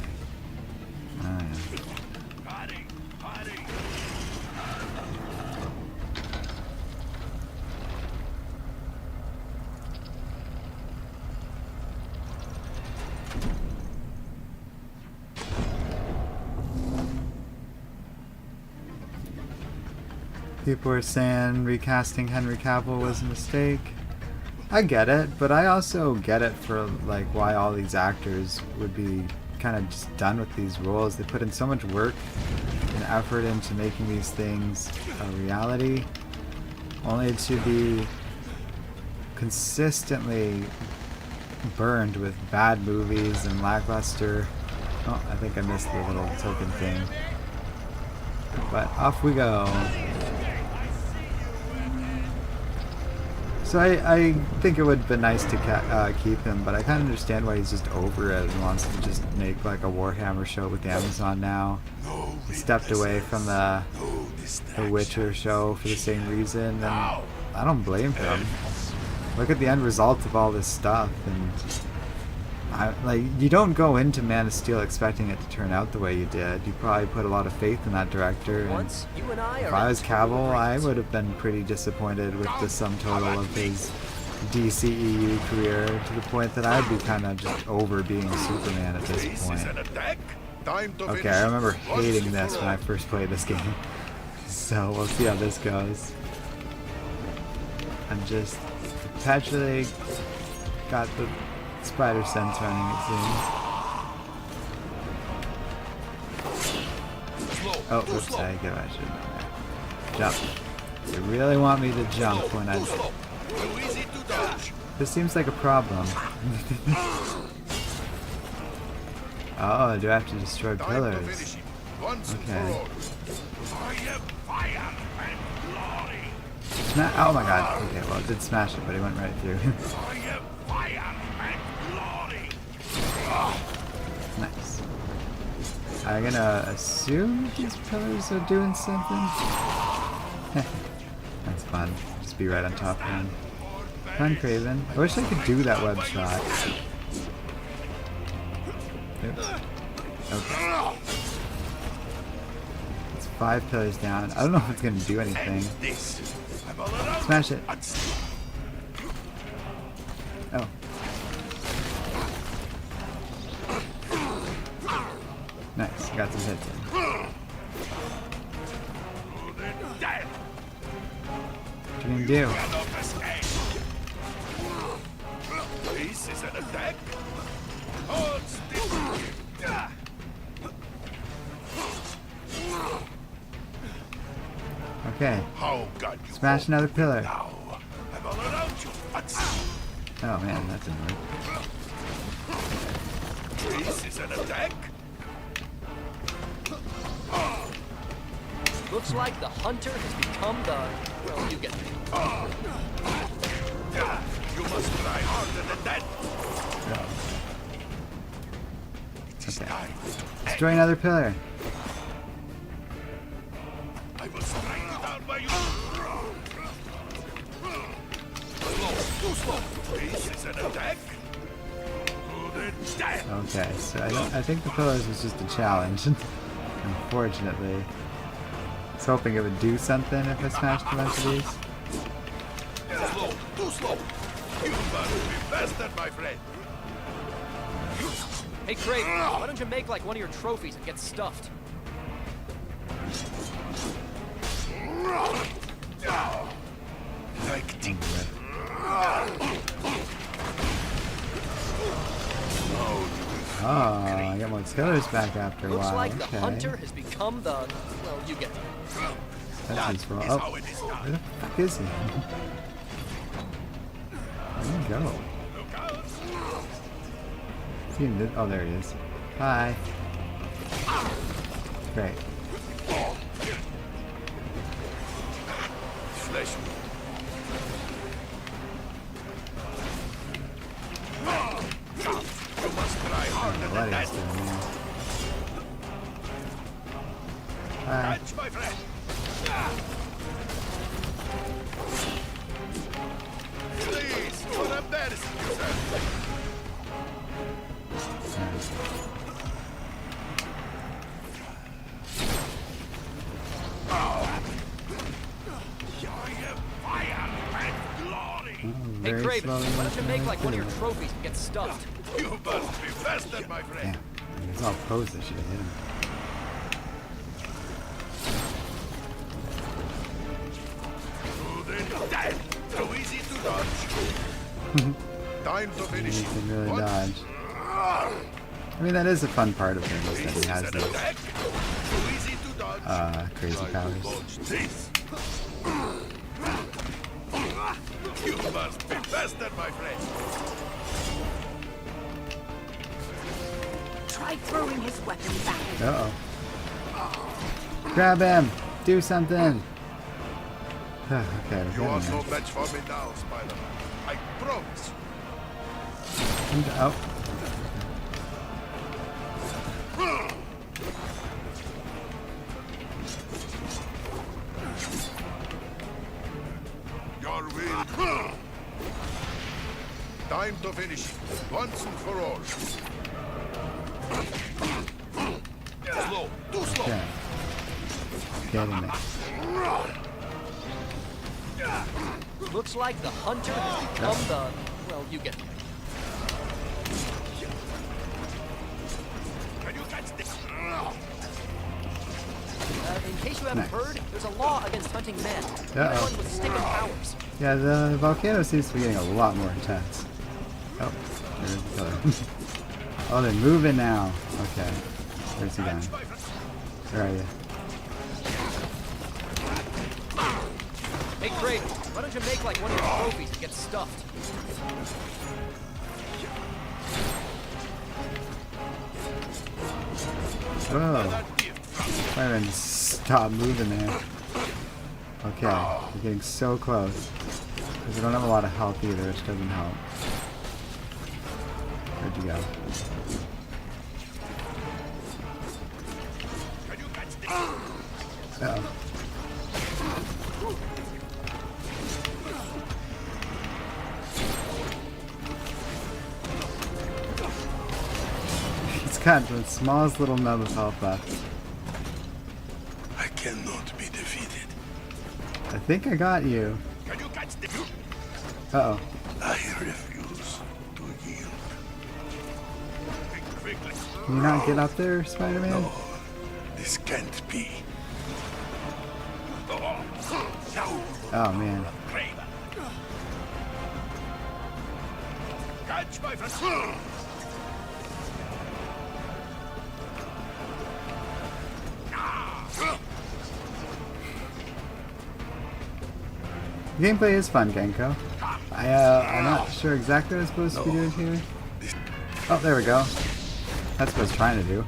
People are saying recasting Henry Cavill was a mistake. I get it, but I also get it for like why all these actors would be kind of just done with these roles. They put in so much work and effort into making these things a reality, only to be consistently burned with bad movies and lackluster. Oh, I think I missed the little token thing. But off we go. So I think it would have been nice to keep him, but I kind of understand why he's just over it and wants to just make like a Warhammer show with Amazon now. He stepped away from the Witcher show for the same reason, and I don't blame him. Look at the end result of all this stuff, and like, you don't go into Man of Steel expecting it to turn out the way you did. You probably put a lot of faith in that director, and if I was Cavill, I would have been pretty disappointed with the sum total of his DCEU career, to the point that I'd be kind of just over being Superman at this point. Okay, I remember hating this when I first played this game, so we'll see how this goes. I'm just perpetually got the spider sense running, it seems. Oh, oops, I get what I should have done there. Jump. You really want me to jump when I... This seems like a problem. Oh, do I have to destroy pillars? Okay. Oh my god. Okay, well, it did smash it, but it went right through. Nice. I'm gonna assume these pillars are doing something. That's fun. Just be right on top of him. Fun, Kraven. I wish I could do that web shot. Oops. Okay. It's 5 pillars down. I don't know if it's gonna do anything. Smash it. Oh. Nice, got some hits in. What can you do? This is an attack. Okay. Smash another pillar. Oh man, that didn't work. This is an attack. Looks like the hunter has become the... Well, you get it. You must try harder than that. Okay. Destroy another pillar. I will strike you down by you. Too slow. This is an attack. Okay, so I think the pillars was just a challenge. Unfortunately. I was hoping it would do something if I smashed a bunch of these. Slow, too slow. You must be faster, my friend. Hey, Kraven, why don't you make like one of your trophies and get stuffed? Like tick. Oh, I got my pillars back after a Looks while. like the Okay. hunter has become the... Well, you get it. That's useful. Oh, where the fuck is he? Where'd he go? Oh, there he is. Hi. Great. Flesh. You must try harder than that. Hi. Catch, my friend. Please, don't embarrass yourself. Hey, Very Kraven, slowly why don't you make working like one of your through. trophies and get stuffed? You must be faster, my friend. Damn. He's all posed. I should have hit him. So easy to dodge. Time to finish He it. can really What? dodge. I mean, that is a fun part of him, is that he has An those attack. So easy to dodge. crazy powers. Dodge this. You must be faster, my friend. Try throwing his weapon back. Uh-oh. Grab him! Do something! Okay, we're You getting are there. no match for me now, Spider-Man. I promise. Oh, Your will. Time to finish once and for all. Slow, too slow. okay. Getting there. Looks like the hunter has become the... Well, you get the idea. Can you catch this? In case you haven't heard, there's a law against hunting men. Anyone with stick and powers. Yeah, the volcano seems to be getting a lot more intense. Oh, there's the other. Oh, they're moving now. Okay. Where's he going? Where are you? Hey, Kraven, why don't you make like one of your trophies and get stuffed? Whoa. Spider-Man, stop moving there. Okay, we're getting so close. Because we don't have a lot of health either, which doesn't help. Where'd you go? Uh-oh. He's got the smallest little nub of health left. I cannot be defeated. I think I got you. Can you catch this? Uh-oh. I refuse to yield. Think quickly. Can you not get up there, Spider-Man? No, this can't be. Oh, man. Catch my friend. The gameplay is fun, Genko. I'm not sure exactly what I'm supposed to be doing here. Oh, there we go. That's what I was trying to do.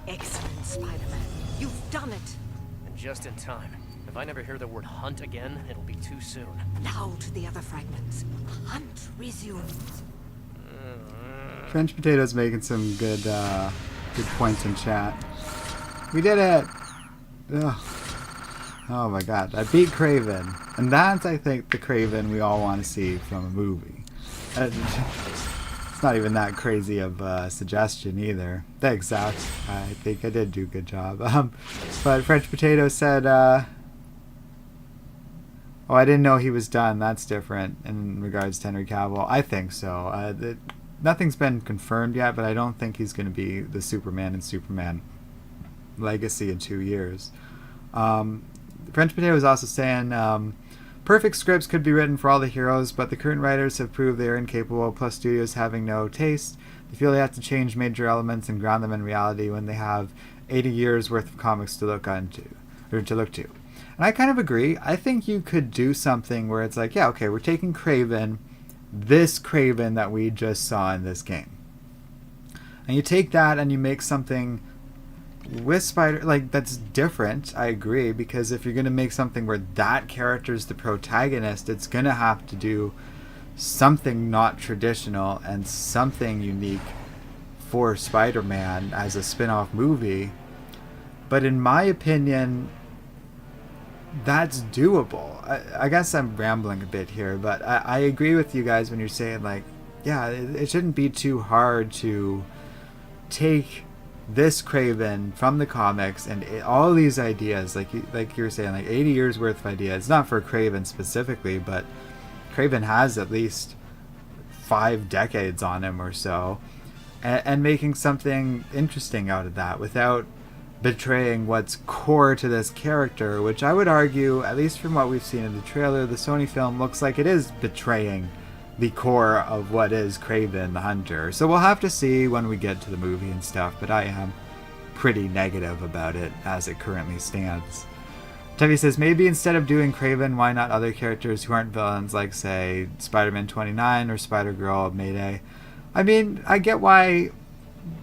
Excellent, Spider-Man. You've done it. And just in time. If I never hear the word hunt again, it'll be too soon. Now to the other fragments. Hunt resumes. French Potato's making some good points in chat. We did it! Ugh. Oh my god, I beat Kraven. And that's, I think, the Kraven we all want to see from a movie. It's not even that crazy of a suggestion either. Thanks, Zach. I think I did do a good job. But French Potato said, oh, I didn't know he was done. That's different in regards to Henry Cavill. I think so. Nothing's been confirmed yet, but I don't think he's going to be the Superman in Superman Legacy in 2 years. French Potato was also saying, perfect scripts could be written for all the heroes, but the current writers have proved they are incapable, plus studios having no taste. They feel they have to change major elements and ground them in reality when they have 80 years worth of comics to look to. And I kind of agree. I think you could do something where it's like, yeah, okay, we're taking Kraven, this Kraven that we just saw in this game. And you take that and you make something with Spider, like, that's different. I agree, because if you're going to make something where that character's the protagonist, it's going to have to do something not traditional and something unique for Spider-Man as a spin-off movie. But in my opinion, that's doable. I guess I'm rambling a bit here, but I agree with you guys when you're saying, like, yeah, it shouldn't be too hard to take this Kraven from the comics and all these ideas, like you were saying, like 80 years worth of ideas. Not for Kraven specifically, but Kraven has at least 5 decades on him or so, and making something interesting out of that without betraying what's core to this character, which I would argue, at least from what we've seen in the trailer, the Sony film looks like it is betraying the core of what is Kraven the Hunter. So we'll have to see when we get to the movie and stuff, but I am pretty negative about it as it currently stands. Tevi says, maybe instead of doing Kraven, why not other characters who aren't villains, like, say, Spider-Man 29 or Spider-Girl Mayday? I mean, I get why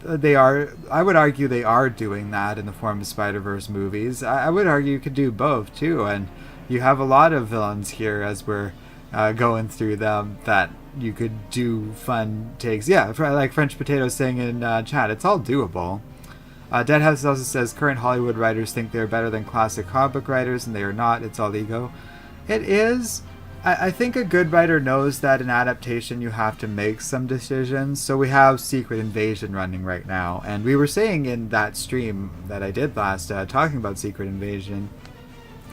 they are. I would argue they are doing that in the form of Spider-Verse movies. I would argue you could do both, too, and you have a lot of villains here as we're going through them that you could do fun takes. Yeah, like French Potato saying in chat, it's all doable. Deadhouse also says current Hollywood writers think they're better than classic comic book writers, and they are not. It's all ego. It is. I think a good writer knows that in adaptation you have to make some decisions. So we have Secret Invasion running right now, and we were saying in that stream that I did last, talking about Secret Invasion,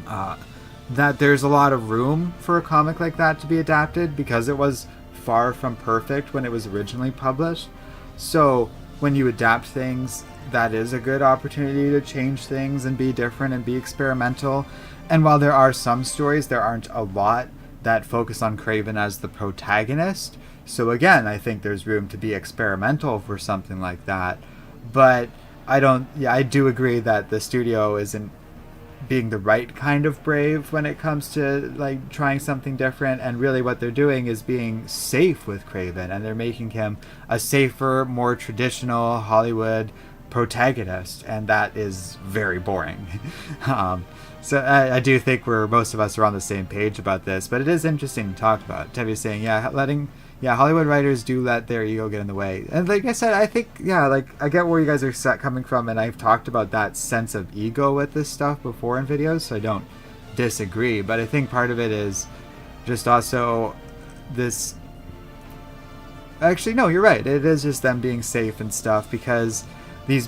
that there's a lot of room for a comic like that to be adapted because it was far from perfect when it was originally published. So when you adapt things, that is a good opportunity to change things and be different and be experimental. And while there are some stories, there aren't a lot that focus on Kraven as the protagonist. So again, I think there's room to be experimental for something like that. But I do agree that the studio isn't being the right kind of brave when it comes to like trying something different, and really what they're doing is being safe with Kraven, and they're making him a safer, more traditional Hollywood protagonist, and that is very boring. So I do think most of us are on the same page about this, but it is interesting to talk about. Tevi's saying, Hollywood writers do let their ego get in the way. And like I said, I think, I get where you guys are coming from, and I've talked about that sense of ego with this stuff before in videos, so I don't disagree. But I think part of it is just also this... Actually, no, you're right. It is just them being safe and stuff, because these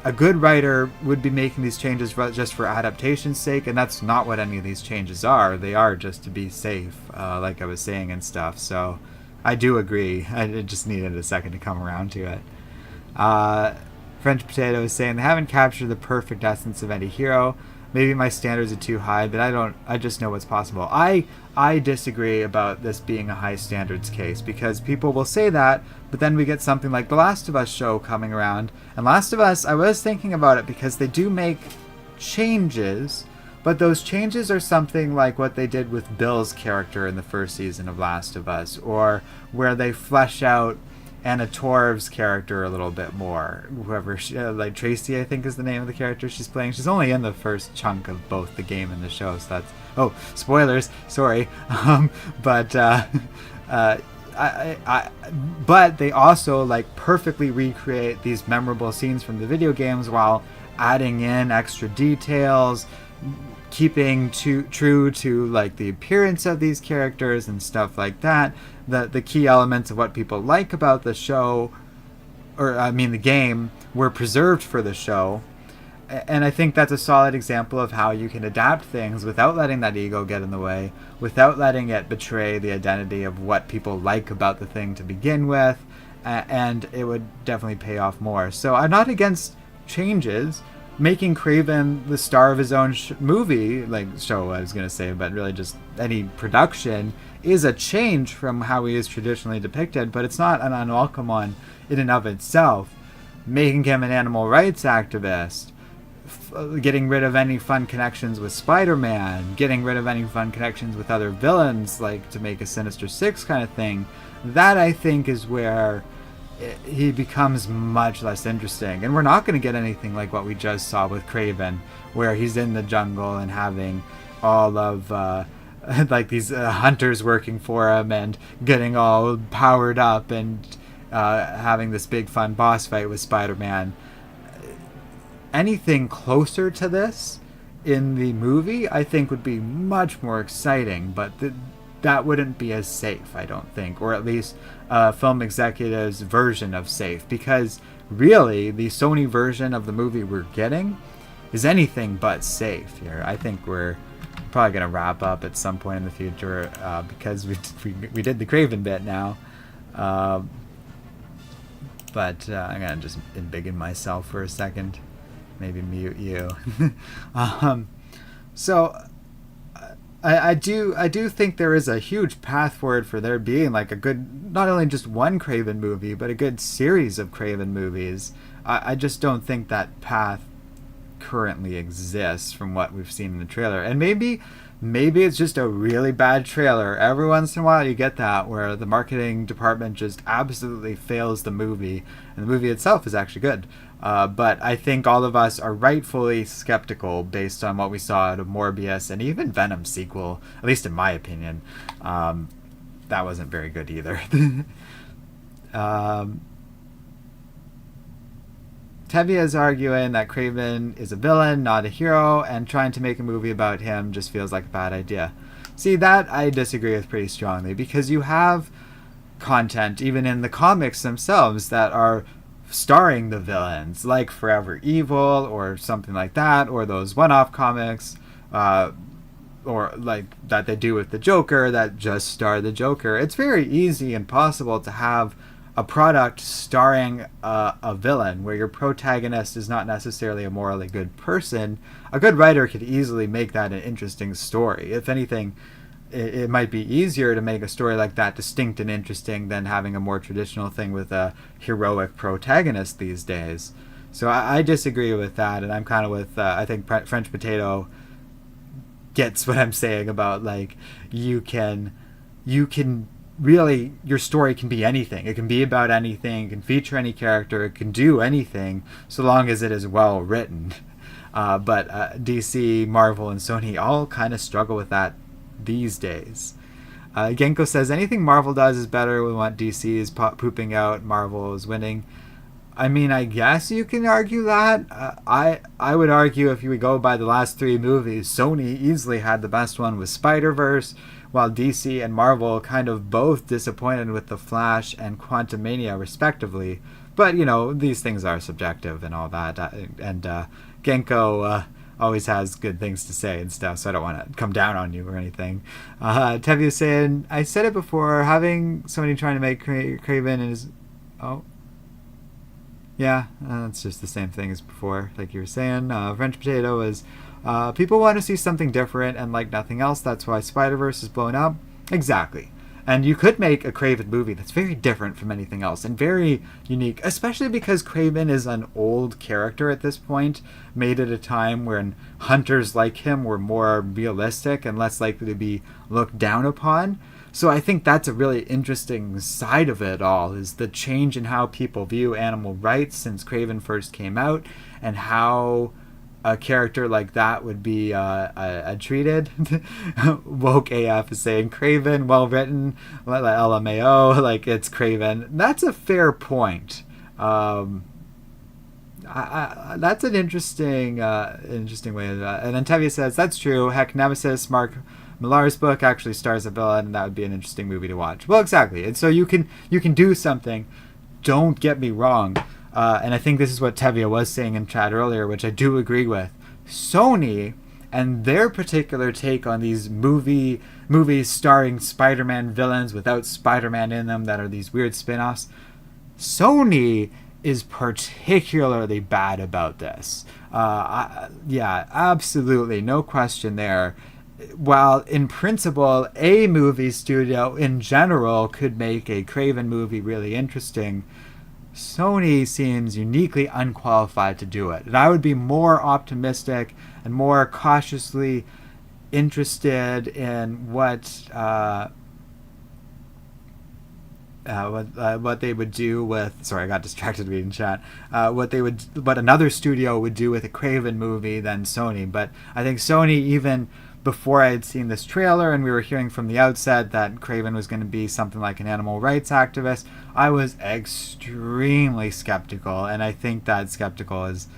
a good writer would be making these changes just for adaptation's sake, and that's not what any of these changes are. They are just to be safe, like I was saying and stuff. So I do agree. I just needed a second to come around to it. French Potato is saying they haven't captured the perfect essence of any hero. Maybe my standards are too high, but I just know what's possible. I disagree about this being a high standards case, because people will say that, but then we get something like the Last of Us show coming around. And Last of Us, I was thinking about it because they do make changes, but those changes are something like what they did with Bill's character in the first season of Last of Us, or where they flesh out Anna Torv's character a little bit more. Whoever like Tracy, I think, is the name of the character she's playing. She's only in the first chunk of both the game and the show, so that's spoilers. Sorry, but they also like perfectly recreate these memorable scenes from the video games while adding in extra details, keeping true to like the appearance of these characters and stuff like that. The key elements of what people like about the show, the game, were preserved for the show. And I think that's a solid example of how you can adapt things without letting that ego get in the way, without letting it betray the identity of what people like about the thing to begin with, and it would definitely pay off more. So I'm not against changes. Making Kraven the star of his own movie, show I was going to say, but really just any production, is a change from how he is traditionally depicted, but it's not an unwelcome one in and of itself. Making him an animal rights activist, getting rid of any fun connections with Spider-Man, getting rid of any fun connections with other villains, like to make a Sinister Six kind of thing, that I think is where he becomes much less interesting. And we're not going to get anything like what we just saw with Kraven, where he's in the jungle and having all of these hunters working for him and getting all powered up and having this big fun boss fight with Spider-Man. Anything closer to this in the movie, I think, would be much more exciting, but that wouldn't be as safe, I don't think, or at least film executives' version of safe, because really the Sony version of the movie we're getting is anything but safe here. I think we're probably going to wrap up at some point in the future because we did the Kraven bit now. But I'm going to just embiggen myself for a second. Maybe mute you. So I do think there is a huge path forward for there being like a good, not only just one Kraven movie, but a good series of Kraven movies. I just don't think that path currently exists from what we've seen in the trailer. And maybe maybe it's just a really bad trailer. Every once in a while you get that where the marketing department just absolutely fails the movie, and the movie itself is actually good. But I think all of us are rightfully skeptical based on what we saw out of Morbius and even Venom's sequel, at least in my opinion. That wasn't very good either. Tevye is arguing that Kraven is a villain, not a hero, and trying to make a movie about him just feels like a bad idea. See, that I disagree with pretty strongly, because you have content, even in the comics themselves, that are starring the villains, like Forever Evil or something like that, or those one-off comics, or like that they do with the Joker that just star the Joker. It's very easy and possible to have a product starring a villain where your protagonist is not necessarily a morally good person. A good writer could easily make that an interesting story. If anything, it might be easier to make a story like that distinct and interesting than having a more traditional thing with a heroic protagonist these days. So I disagree with that, and I'm kind of with, I think French Potato gets what I'm saying about, like, you can really, your story can be anything. It can be about anything. It can feature any character. It can do anything, so long as it is well written. But DC, Marvel, and Sony all kind of struggle with that these days. Genko says, anything Marvel does is better when what DC is pooping out, Marvel is winning. I mean, I guess you can argue that. I would argue, if you would go by the last 3 movies, Sony easily had the best one with Spider-Verse, while DC and Marvel kind of both disappointed with The Flash and Quantumania, respectively. But, you know, these things are subjective and all that. And Genko always has good things to say and stuff, so I don't want to come down on you or anything. Tevye saying, I said it before, having somebody trying to make Kraven is... Oh. Yeah, that's just the same thing as before, like you were saying. French Potato is... people want to see something different and like nothing else. That's why Spider-Verse is blown up. Exactly. And you could make a Kraven movie that's very different from anything else and very unique, especially because Kraven is an old character at this point, made at a time when hunters like him were more realistic and less likely to be looked down upon. So I think that's a really interesting side of it all, is the change in how people view animal rights since Kraven first came out, and how a character like that would be treated. Woke AF is saying Kraven, well written, LMAO, like it's Kraven. That's a fair point. That's an interesting way of that. And then Tevye says, that's true. Heck, Nemesis, Mark Millar's book, actually stars a villain, and that would be an interesting movie to watch. Well, exactly. And so you can do something. Don't get me wrong. And I think this is what Tevye was saying in chat earlier, which I do agree with. Sony and their particular take on these movies starring Spider-Man villains without Spider-Man in them that are these weird spin-offs, Sony is particularly bad about this. Yeah, absolutely. No question there. While in principle, a movie studio in general could make a Kraven movie really interesting, Sony seems uniquely unqualified to do it. And I would be more optimistic and more cautiously interested in what they would do with... Sorry, I got distracted reading chat. What another studio would do with a Kraven movie than Sony. But I think Sony, even before I had seen this trailer and we were hearing from the outset that Kraven was going to be something like an animal rights activist, I was extremely skeptical, and I think that skeptical is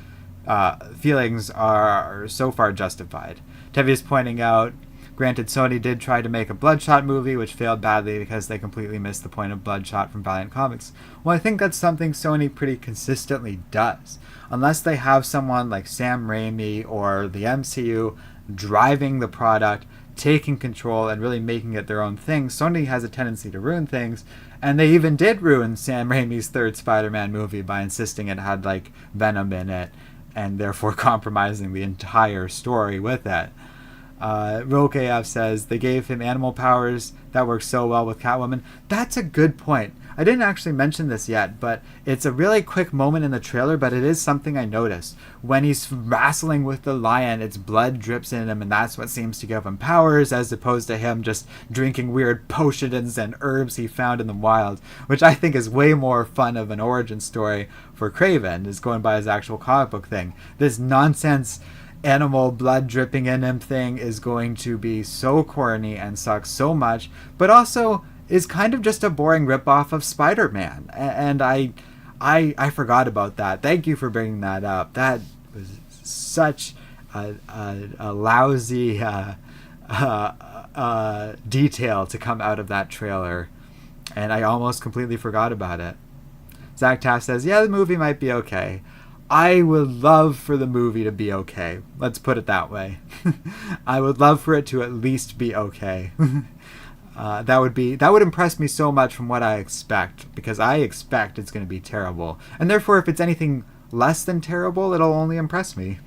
feelings are so far justified. Tevye is pointing out, granted, Sony did try to make a Bloodshot movie, which failed badly because they completely missed the point of Bloodshot from Valiant Comics. Well, I think that's something Sony pretty consistently does. Unless they have someone like Sam Raimi or the MCU driving the product, taking control, and really making it their own thing, Sony has a tendency to ruin things, and they even did ruin Sam Raimi's third Spider-Man movie by insisting it had, like, Venom in it, and therefore compromising the entire story with it. Roke AF says, they gave him animal powers, that works so well with Catwoman. That's a good point. I didn't actually mention this yet, but it's a really quick moment in the trailer, but it is something I noticed. When he's wrestling with the lion, its blood drips in him, and that's what seems to give him powers, as opposed to him just drinking weird potions and herbs he found in the wild, which I think is way more fun of an origin story for Kraven, is going by his actual comic book thing. This nonsense animal blood dripping in him thing is going to be so corny and suck so much, but also is kind of just a boring ripoff of Spider-Man. And I forgot about that. Thank you for bringing that up. That was such a lousy detail to come out of that trailer, and I almost completely forgot about it. Zach Taff says, yeah, the movie might be okay. I would love for the movie to be okay. Let's put it that way. I would love for it to at least be okay. That would impress me so much from what I expect, because I expect it's going to be terrible, and therefore if it's anything less than terrible, it'll only impress me.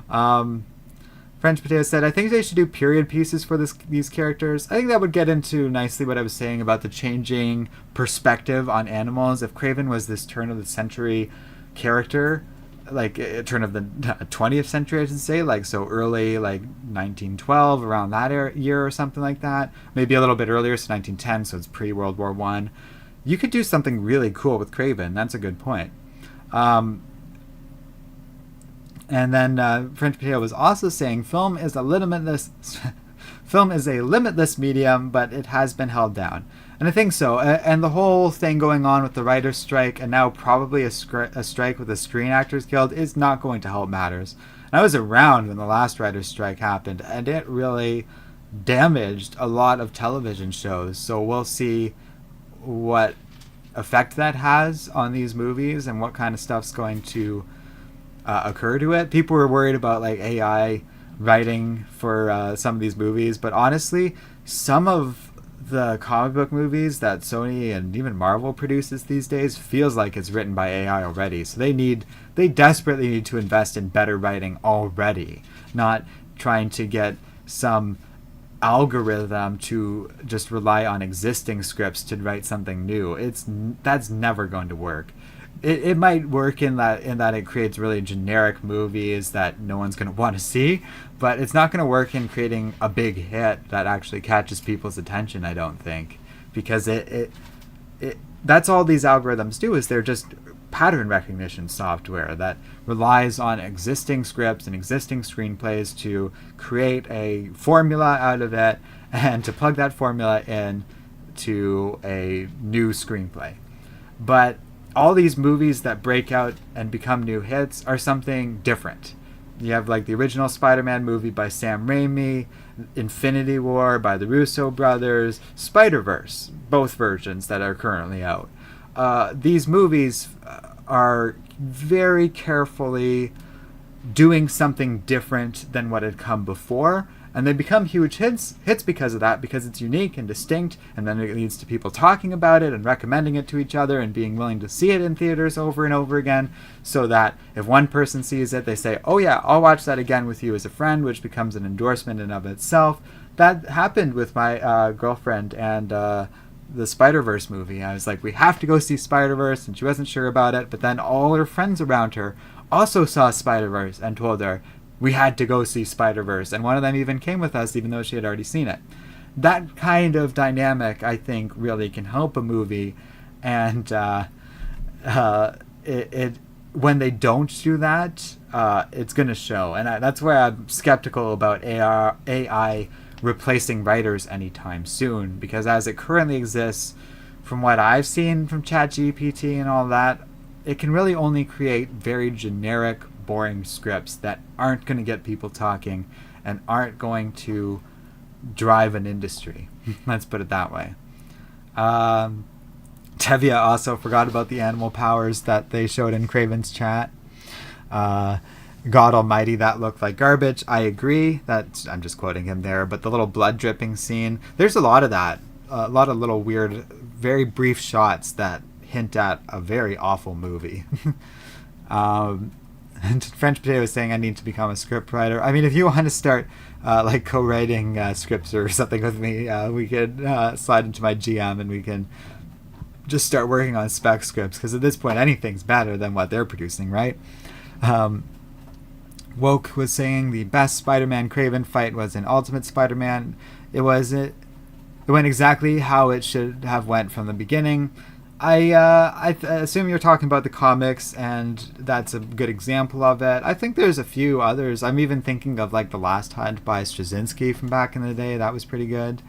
French Potato said, I think they should do period pieces for these characters. I think that would get into nicely what I was saying about the changing perspective on animals. If Kraven was this turn of the century character, like a turn of the 20th century, I should say, like so early, like 1912, around that year or something like that, maybe a little bit earlier, so 1910, so it's pre-World War I. You could do something really cool with Kraven. That's a good point. And then French Potato was also saying film is a limitless medium, but it has been held down. And I think so. And the whole thing going on with the writer's strike, and now probably a strike with the Screen Actors Guild, is not going to help matters. And I was around when the last writer's strike happened, and it really damaged a lot of television shows. So we'll see what effect that has on these movies and what kind of stuff's going to occur to it. People were worried about like AI writing for some of these movies, but honestly, some of the comic book movies that Sony and even Marvel produces these days feels like it's written by AI already. So they desperately need to invest in better writing already, not trying to get some algorithm to just rely on existing scripts to write something new. That's never going to work. It might work in that it creates really generic movies that no one's going to want to see, but it's not going to work in creating a big hit that actually catches people's attention, I don't think, because that's all these algorithms do, is they're just pattern recognition software that relies on existing scripts and existing screenplays to create a formula out of it and to plug that formula in to a new screenplay. But all these movies that break out and become new hits are something different. You have like the original Spider-Man movie by Sam Raimi, Infinity War by the Russo brothers, Spider-Verse, both versions that are currently out. These movies are very carefully doing something different than what had come before, and they become huge hits because of that, because it's unique and distinct, and then it leads to people talking about it and recommending it to each other and being willing to see it in theaters over and over again, so that if one person sees it, they say, oh yeah, I'll watch that again with you as a friend, which becomes an endorsement in of itself. That happened with my girlfriend and the Spider-Verse movie. I was like, we have to go see Spider-Verse, and she wasn't sure about it, but then all her friends around her also saw Spider-Verse and told her we had to go see Spider-Verse, and one of them even came with us even though she had already seen it. That kind of dynamic, I think, really can help a movie, and when they don't do that, it's going to show. And that's why I'm skeptical about AI replacing writers anytime soon, because as it currently exists, from what I've seen from ChatGPT and all that, it can really only create very generic, boring scripts that aren't going to get people talking and aren't going to drive an industry. Let's put it that way. Tevia also forgot about the animal powers that they showed in Kraven's chat. God Almighty, that looked like garbage. I agree. I'm just quoting him there. But the little blood dripping scene, there's a lot of that. A lot of little weird, very brief shots that hint at a very awful movie. And French Potato was saying I need to become a script writer. I mean, if you want to start like co-writing scripts or something with me, we could slide into my GM and we can just start working on spec scripts, because at this point anything's better than what they're producing, right? Woke was saying the best Spider-Man Kraven fight was in Ultimate Spider-Man. It went exactly how it should have went from the beginning. I assume you're talking about the comics, and that's a good example of it. I think there's a few others. I'm even thinking of like The Last Hunt by Straczynski from back in the day. That was pretty good.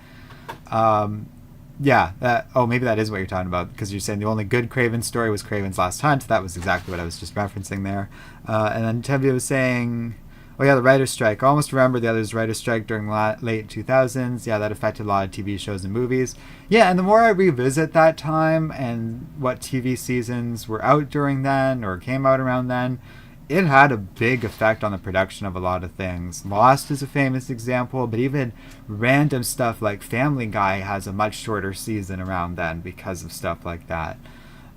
Maybe that is what you're talking about, because you're saying the only good Kraven story was Kraven's Last Hunt. That was exactly what I was just referencing there. And then Tevye was saying, oh yeah, the writer's strike. I almost remember the other's writer's strike during late 2000s. Yeah, that affected a lot of TV shows and movies. Yeah, and the more I revisit that time and what TV seasons were out during then or came out around then, it had a big effect on the production of a lot of things. Lost is a famous example, but even random stuff like Family Guy has a much shorter season around then because of stuff like that.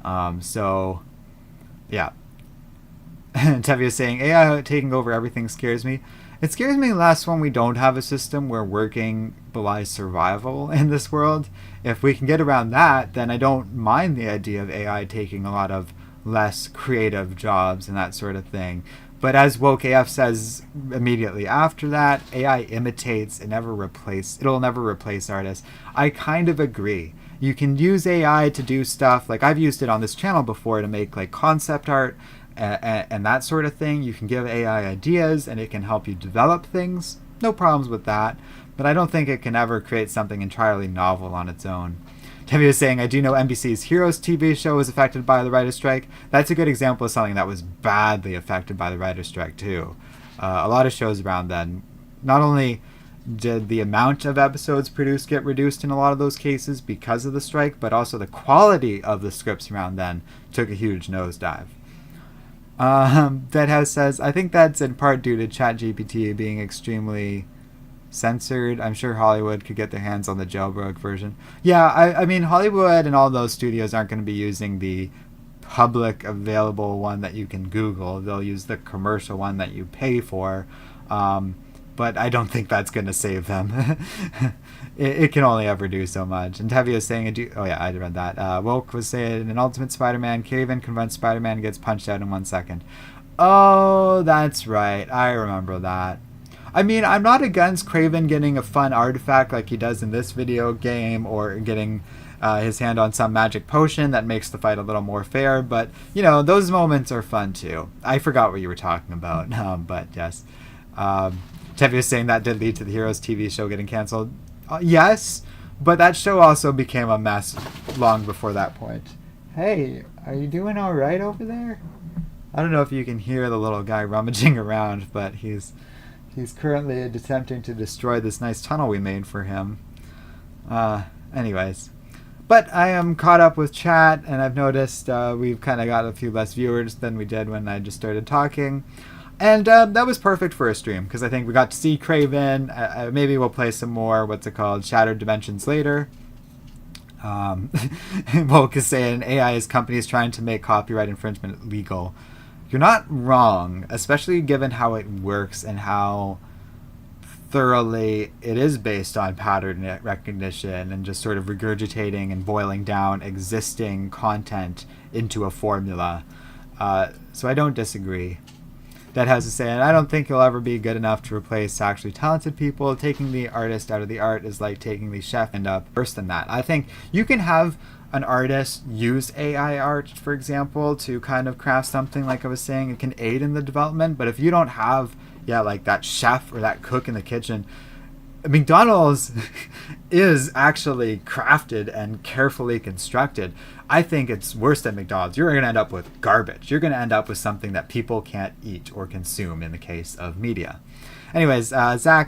Yeah. Tevye is saying, AI taking over everything scares me. It scares me less when we don't have a system where working belies survival in this world. If we can get around that, then I don't mind the idea of AI taking a lot of less creative jobs and that sort of thing. But as Woke AF says immediately after that, AI imitates and it'll never replace artists. I kind of agree. You can use AI to do stuff, like I've used it on this channel before to make like concept art and that sort of thing. You can give AI ideas and it can help you develop things. No problems with that. But I don't think it can ever create something entirely novel on its own. Tevye is saying, I do know NBC's Heroes TV show was affected by the writer's strike. That's a good example of something that was badly affected by the writer's strike too. A lot of shows around then, not only did the amount of episodes produced get reduced in a lot of those cases because of the strike, but also the quality of the scripts around then took a huge nosedive. Deadhouse says, I think that's in part due to ChatGPT being extremely censored. I'm sure Hollywood could get their hands on the jailbroke version. Yeah, I mean, Hollywood and all those studios aren't going to be using the public available one that you can Google. They'll use the commercial one that you pay for. But I don't think that's going to save them. it can only ever do so much. And Tevye is saying, I read that. Woke was saying, in Ultimate Spider-Man, Kraven convinced Spider-Man gets punched out in 1 second. Oh, that's right. I remember that. I mean, I'm not against Kraven getting a fun artifact like he does in this video game, or getting his hand on some magic potion that makes the fight a little more fair, but, you know, those moments are fun too. I forgot what you were talking about, but yes. Tevye is saying that did lead to the Heroes TV show getting canceled. Yes, but that show also became a mess long before that point. Hey, are you doing all right over there? I don't know if you can hear the little guy rummaging around, but he's currently attempting to destroy this nice tunnel we made for him. Anyways. But I am caught up with chat, and I've noticed we've kind of got a few less viewers than we did when I just started talking. And that was perfect for a stream, because I think we got to see Kraven. Maybe we'll play some more, Shattered Dimensions later. Volk is saying AI is companies trying to make copyright infringement legal. You're not wrong, especially given how it works and how thoroughly it is based on pattern recognition and just sort of regurgitating and boiling down existing content into a formula. So I don't disagree. That has to say, and I don't think you'll ever be good enough to replace actually talented people. Taking the artist out of the art is like taking the chef and up. Worse than that. I think you can have an artist use AI art, for example, to kind of craft something, like I was saying. It can aid in the development, but if you don't have, like that chef or that cook in the kitchen, McDonald's is actually crafted and carefully constructed. I think it's worse than McDonald's. You're going to end up with garbage. You're going to end up with something that people can't eat or consume in the case of media. Anyways, Zach